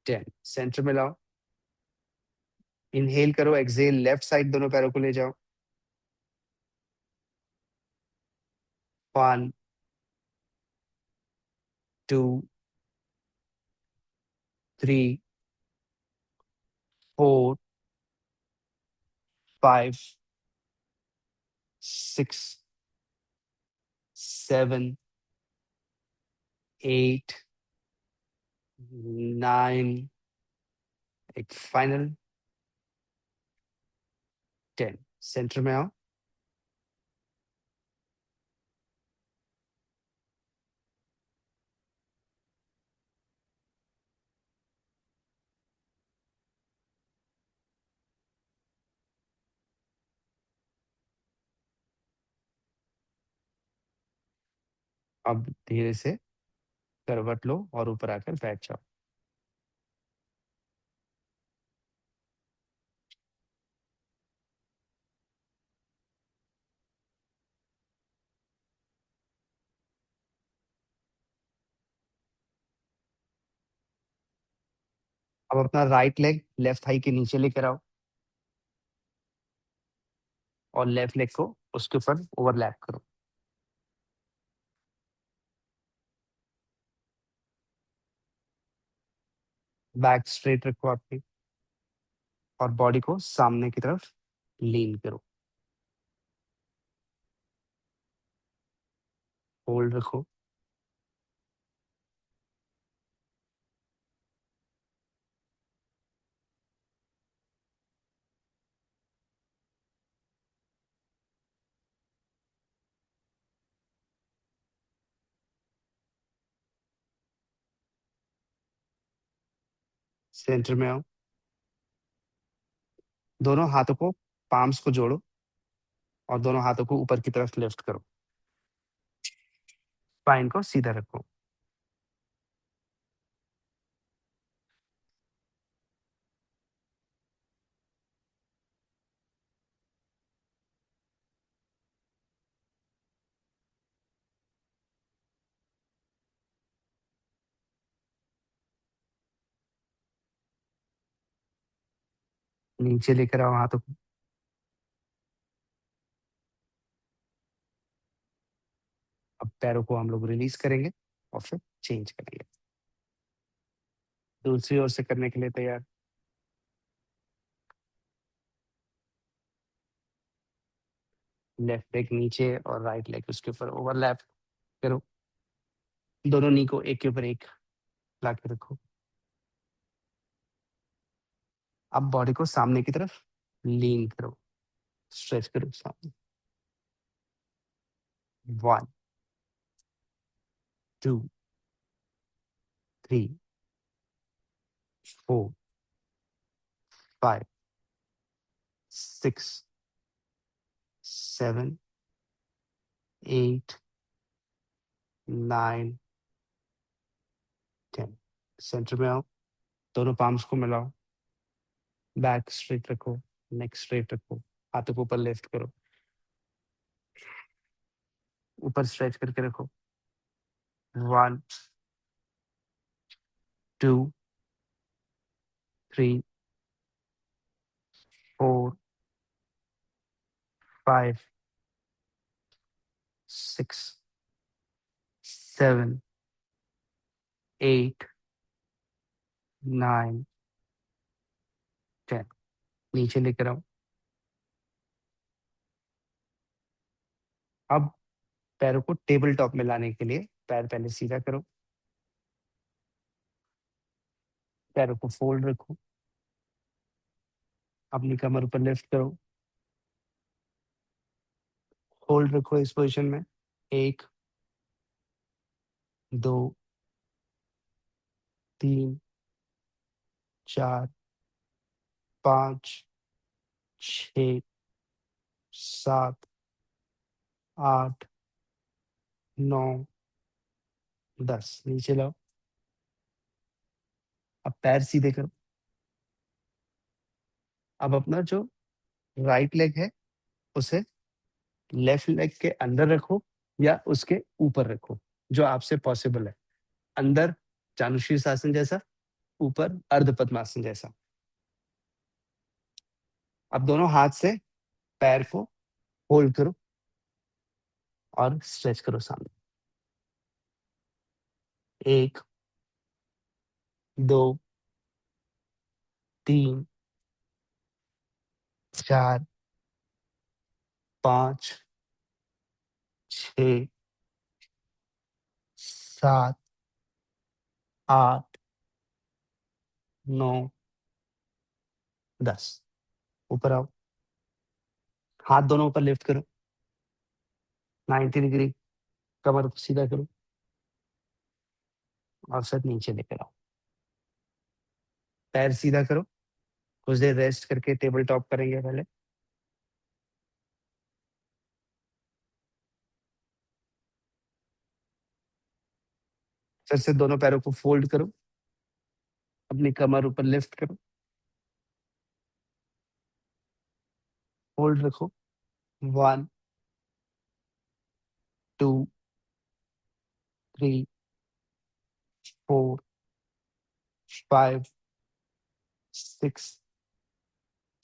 10। सेंटर में लाओ। इनहेल करो, एक्सेल, लेफ्ट साइड दोनों पैरों को ले जाओ। 1, 2, 3, 4, 5, 6, 7, 8, 9, एक फाइनल 10। सेंटर में आओ। अब धीरे से करवट लो और ऊपर आकर बैठ जाओ। अब अपना राइट लेग लेफ्ट थाई के नीचे लेकर आओ और लेफ्ट लेग को उसके ऊपर ओवरलैप करो। बैक स्ट्रेट रखो आपकी और बॉडी को सामने की तरफ लीन करो। होल्ड रखो। सेंटर में आओ। दोनों हाथों को, पाम्स को जोड़ो और दोनों हाथों को ऊपर की तरफ लिफ्ट करो। स्पाइन को सीधा रखो। नीचे लेकर आओ हाथों को। अब पैरों को हम लोग रिलीज करेंगे और फिर चेंज करेंगे। दूसरी ओर से करने के लिए तैयार। लेफ्ट लेग नीचे और राइट लेग उसके ऊपर ओवरलैप करो। दोनों नी को एक के ऊपर एक ला के रखो। अब बॉडी को सामने की तरफ लीन करो, स्ट्रेच करो सामने। 1, 2, 3, 4, 5, 6, 7, 8, 9, 10। सेंटर में आओ। दोनों पाम्स को मिलाओ। बैक स्ट्रेट रखो, नेक स्ट्रेट रखो। हाथों को ऊपर लिफ्ट करो, ऊपर स्ट्रेच करके रखो। 1, 2, 3, 4, 5, 6, 7, 8, 9, 10। नीचे लेकर आओ। अब पैरों को टेबल टॉप में लाने के लिए पैर पहले सीधा करो, पैरों को फोल्ड रखो, अपनी कमर ऊपर लिफ्ट करो, होल्ड रखो इस पोजीशन में। 1, 2, 3, 4, 5, 6, 7, 8, 9, 10। नीचे लाओ। अब पैर सीधे करो। अब अपना जो राइट लेग है उसे लेफ्ट लेग के अंदर रखो या उसके ऊपर रखो, जो आपसे पॉसिबल है। अंदर चानुशीर्षासन जैसा, ऊपर अर्ध पद्मासन जैसा। अब दोनों हाथ से पैर को होल्ड करो और स्ट्रेच करो सामने। 1, 2, 3, 4, 5, 6, 7, 8, 9, 10। ऊपर आओ, हाथ दोनों ऊपर लिफ्ट करो, 90 डिग्री कमर को सीधा करो और सर नीचे लेकर आओ। पैर सीधा करो, कुछ देर रेस्ट करके टेबल टॉप करेंगे पहले। फिर से दोनों पैरों को फोल्ड करो, अपनी कमर ऊपर लिफ्ट करो, होल्ड रखो। 1, 2, 3, 4, 5, 6,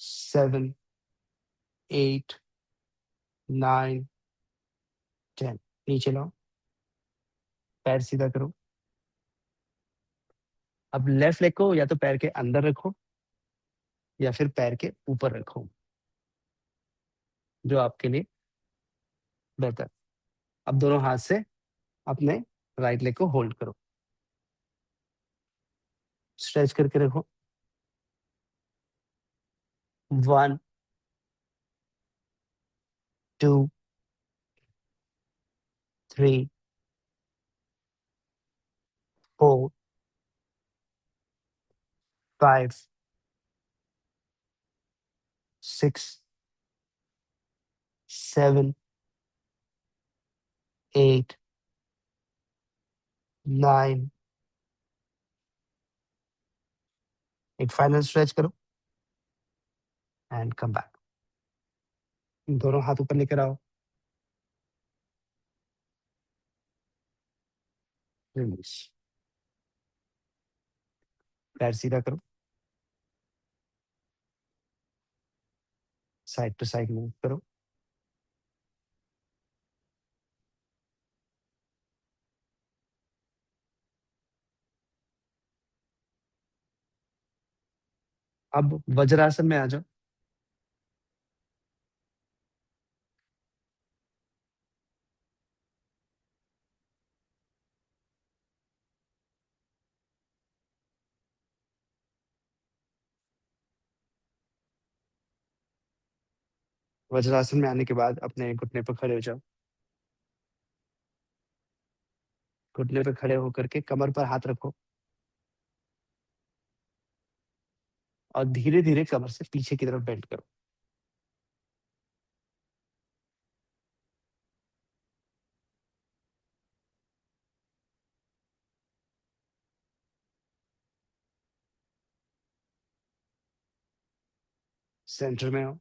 7, 8, 9, 10। नीचे लाओ, पैर सीधा करो। अब लेफ्ट लेग को या तो पैर के अंदर रखो या फिर पैर के ऊपर रखो, जो आपके लिए बेहतर। अब दोनों हाथ से अपने राइट लेग को होल्ड करो, स्ट्रेच करके रखो। 1, 2, 3, 4, 5, 6, 7, 8, 9। एक फाइनल स्ट्रेच करो एंड कम बैक। दोनों हाथ ऊपर लेकर आओ, रिलीज। पैर सीधा करो, साइड टू साइड मूव करो। अब वज्रासन में आ जाओ। वज्रासन में आने के बाद अपने घुटने पर खड़े हो जाओ। घुटने पर खड़े होकर के कमर पर हाथ रखो और धीरे धीरे कमर से पीछे की तरफ बेंड करो। सेंटर में आओ।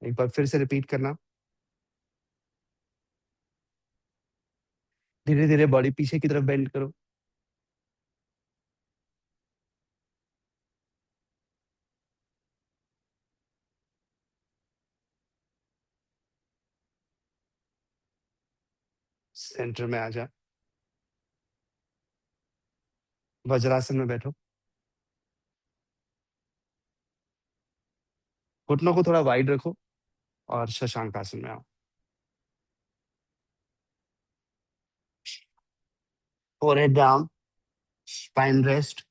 एक बार फिर से रिपीट करना। धीरे धीरे बॉडी पीछे की तरफ बेंड करो। सेंटर में आ जा, वज्रासन में बैठो, घुटनों को थोड़ा वाइड रखो और शशांक आसन में आओ। Forehead down, spine rest.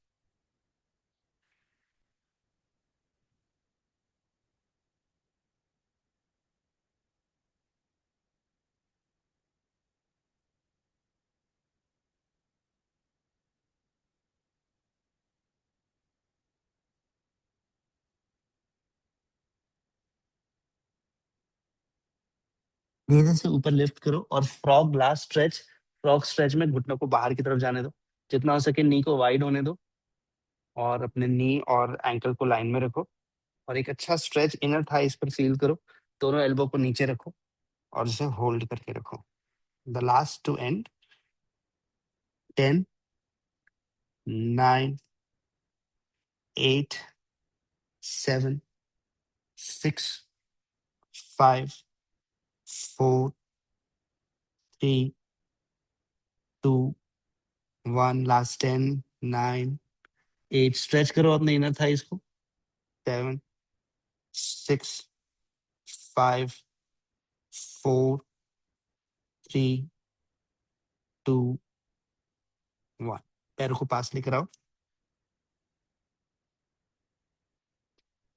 धीरे से ऊपर लिफ्ट करो और frog glass stretch. Frog stretch में घुटनों को बाहर की तरफ जाने दो, जितना हो सके नी को वाइड होने दो, और अपने नी और एंकल को लाइन में रखो, और एक अच्छा स्ट्रेच इनर थाइस पर फील करो। दोनों एल्बो को नीचे रखो और इसे होल्ड करके रखो। The last two end. 10, 9, 8, 7, 6, 5, 4, 3, 2, 1। Last 10, 9, 8। Stretch करो अपने इनर थाइस को। 7, 6, 5, 4, 3, 2, 1। पैर को पास लेकर आओ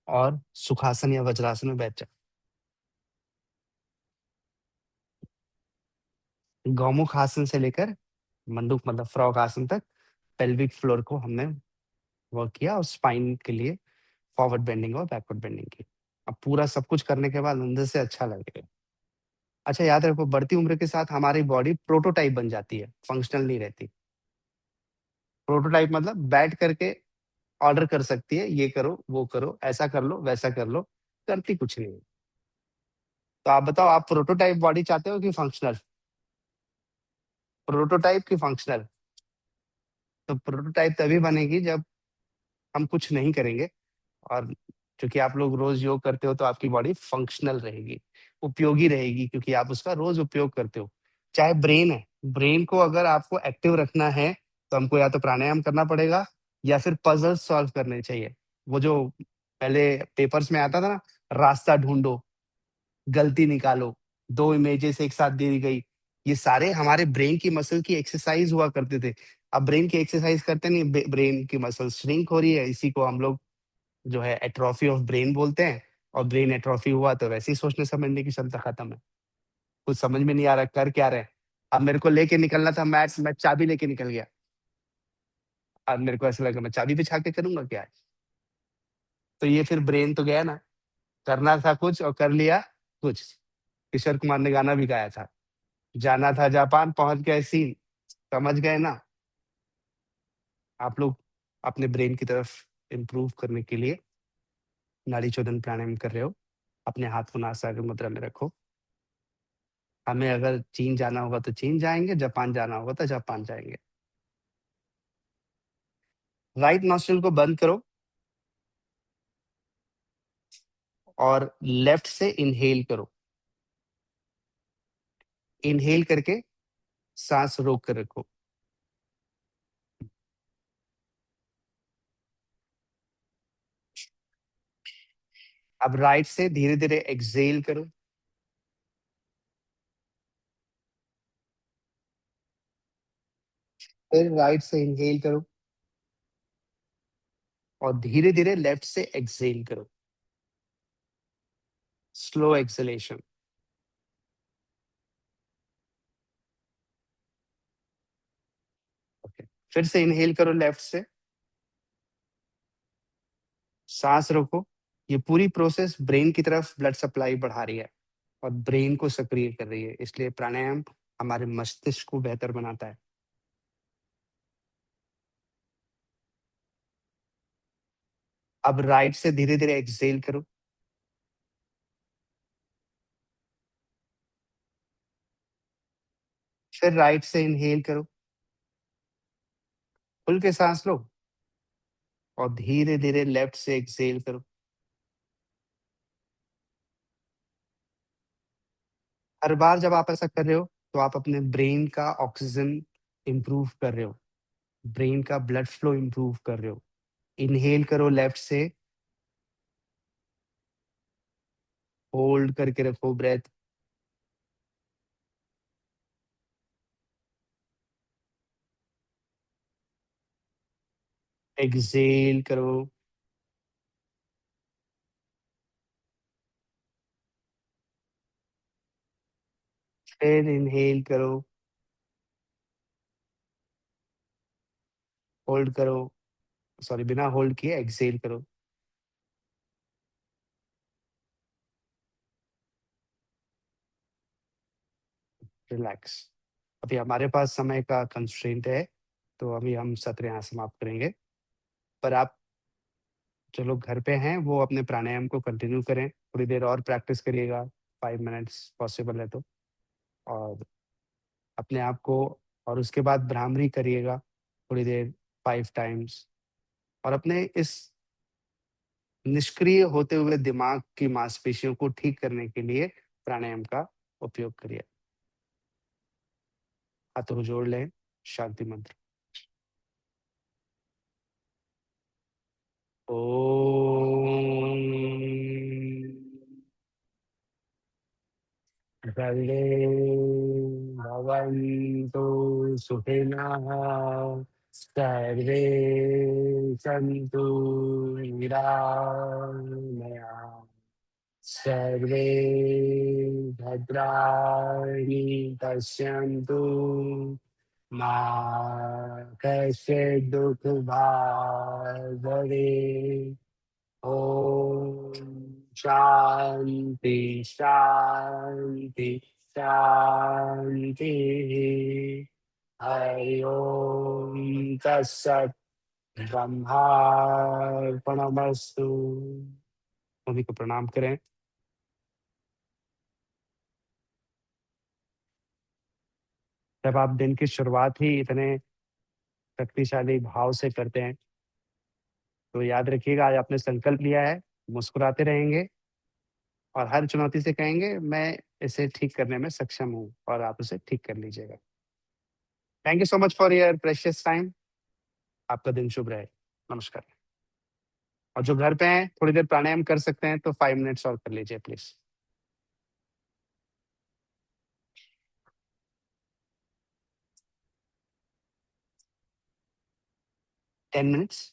और सुखासन या वज्रासन में बैठ जाओ। गौमुख आसन से लेकर मंडूक मतलब फ्रॉग आसन तक पेल्विक फ्लोर को हमने वर्क किया, और स्पाइन के लिए फॉरवर्ड बेंडिंग और बैकवर्ड बेंडिंग की। अब पूरा सब कुछ करने के बाद अंदर से अच्छा लगेगा। अच्छा याद रखो, बढ़ती उम्र के साथ हमारी बॉडी प्रोटोटाइप बन जाती है, फंक्शनल नहीं रहती। प्रोटोटाइप मतलब बैठ करके ऑर्डर कर सकती है, ये करो वो करो, ऐसा कर लो वैसा कर लो, करती कुछ नहीं है। तो आप बताओ, आप प्रोटोटाइप बॉडी चाहते हो कि फंक्शनल? प्रोटोटाइप की फंक्शनल? तो प्रोटोटाइप तभी बनेगी जब हम कुछ नहीं करेंगे, और क्योंकि आप लोग रोज योग करते हो तो आपकी बॉडी फंक्शनल रहेगी, उपयोगी रहेगी, क्योंकि आप उसका रोज उपयोग करते हो। चाहे ब्रेन है, ब्रेन को अगर आपको एक्टिव रखना है तो हमको या तो प्राणायाम करना पड़ेगा या फिर पजल सॉल्व करने चाहिए। वो जो पहले पेपर्स में आता था ना, रास्ता ढूंढो, गलती निकालो, दो इमेजेस एक साथ दी गई, ये सारे हमारे ब्रेन की मसल की एक्सरसाइज हुआ करते थे। अब ब्रेन की एक्सरसाइज करते नहीं, ब्रेन की मसल श्रिंक हो रही है, इसी को हम लोग जो है एट्रोफी ऑफ ब्रेन बोलते हैं। और ब्रेन एट्रोफी हुआ तो वैसे ही सोचने समझने की क्षमता खत्म है। कुछ समझ में नहीं आ रहा कर क्या रहे हैं। अब मेरे को लेके निकलना था मैथ्स, मैं चाबी लेके निकल गया। अब मेरे को ऐसा लगा मैं चाबी बिछा के करूंगा क्या? तो ये फिर ब्रेन तो गया ना। करना था कुछ और कर लिया कुछ। किशोर कुमार ने गाना भी गाया था, जाना था जापान पहुंच गए सीन। समझ गए ना? आप लोग अपने ब्रेन की तरफ इम्प्रूव करने के लिए नाड़ी चोदन प्राणायाम कर रहे हो। अपने हाथ को नासाग्र मुद्रा में रखो। हमें अगर चीन जाना होगा तो चीन जाएंगे, जापान जाना होगा तो जापान जाएंगे। राइट नॉस्ट्रिल को बंद करो और लेफ्ट से इनहेल करो। इनहेल करके सांस रोक कर रखो। अब राइट से धीरे धीरे एक्सहेल करो। फिर राइट से इनहेल करो और धीरे धीरे लेफ्ट से एक्सहेल करो। Slow acceleration. ओके, फिर से इनहेल करो लेफ्ट से, सांस रोको। ये पूरी प्रोसेस ब्रेन की तरफ ब्लड सप्लाई बढ़ा रही है और ब्रेन को सक्रिय कर रही है, इसलिए प्राणायाम हमारे मस्तिष्क को बेहतर बनाता है। अब राइट से धीरे धीरे एक्सहेल करो। फिर राइट से इनहेल करो, खुल के सांस लो और धीरे धीरे लेफ्ट से एक्सहेल करो। हर बार जब आप ऐसा कर रहे हो तो आप अपने ब्रेन का ऑक्सीजन इम्प्रूव कर रहे हो, ब्रेन का ब्लड फ्लो इम्प्रूव कर रहे हो। इनहेल करो लेफ्ट से, होल्ड करके रखो ब्रेथ, एक्सेल करो, फिर इनहेल करो, होल्ड करो, सॉरी बिना होल्ड किए एक्सेल करो, रिलैक्स। अभी हमारे पास समय का कंस्ट्रेंट है, तो अभी हम सत्र यहाँ समाप्त करेंगे। पर आप जो लोग घर पे हैं वो अपने प्राणायाम को कंटिन्यू करें, थोड़ी देर और प्रैक्टिस करिएगा, 5 मिनट्स पॉसिबल है तो। और अपने आप को, और उसके बाद भ्रामरी करिएगा थोड़ी देर, 5 टाइम्स। और अपने इस निष्क्रिय होते हुए दिमाग की मांसपेशियों को ठीक करने के लिए प्राणायाम का उपयोग करिए। हाथों को जोड़ लें, शांति मंत्र। ओम सर्वे भवन्तु सुखिनः, सर्वे सन्तु निरामयाः, सर्वे भद्राणि पश्यन्तु, मा कश्चित् दुःखभाग् भवेत्। ओम शांति शांति शांति। हरि ओम तत्सत। ब्रह्मार्पणमस्तु। सभी को प्रणाम करें। जब आप दिन की शुरुआत ही इतने शक्तिशाली भाव से करते हैं, तो याद रखिएगा आज आपने संकल्प लिया है, मुस्कुराते रहेंगे और हर चुनौती से कहेंगे मैं इसे ठीक करने में सक्षम हूँ, और आप उसे ठीक कर लीजिएगा। Thank you so much for your precious time. आपका दिन शुभ रहे। नमस्कार। और जो घर पे हैं थोड़ी देर प्राणायाम कर सकते हैं तो 5 मिनट्स और कर लीजिए प्लीज। 10 मिनट्स।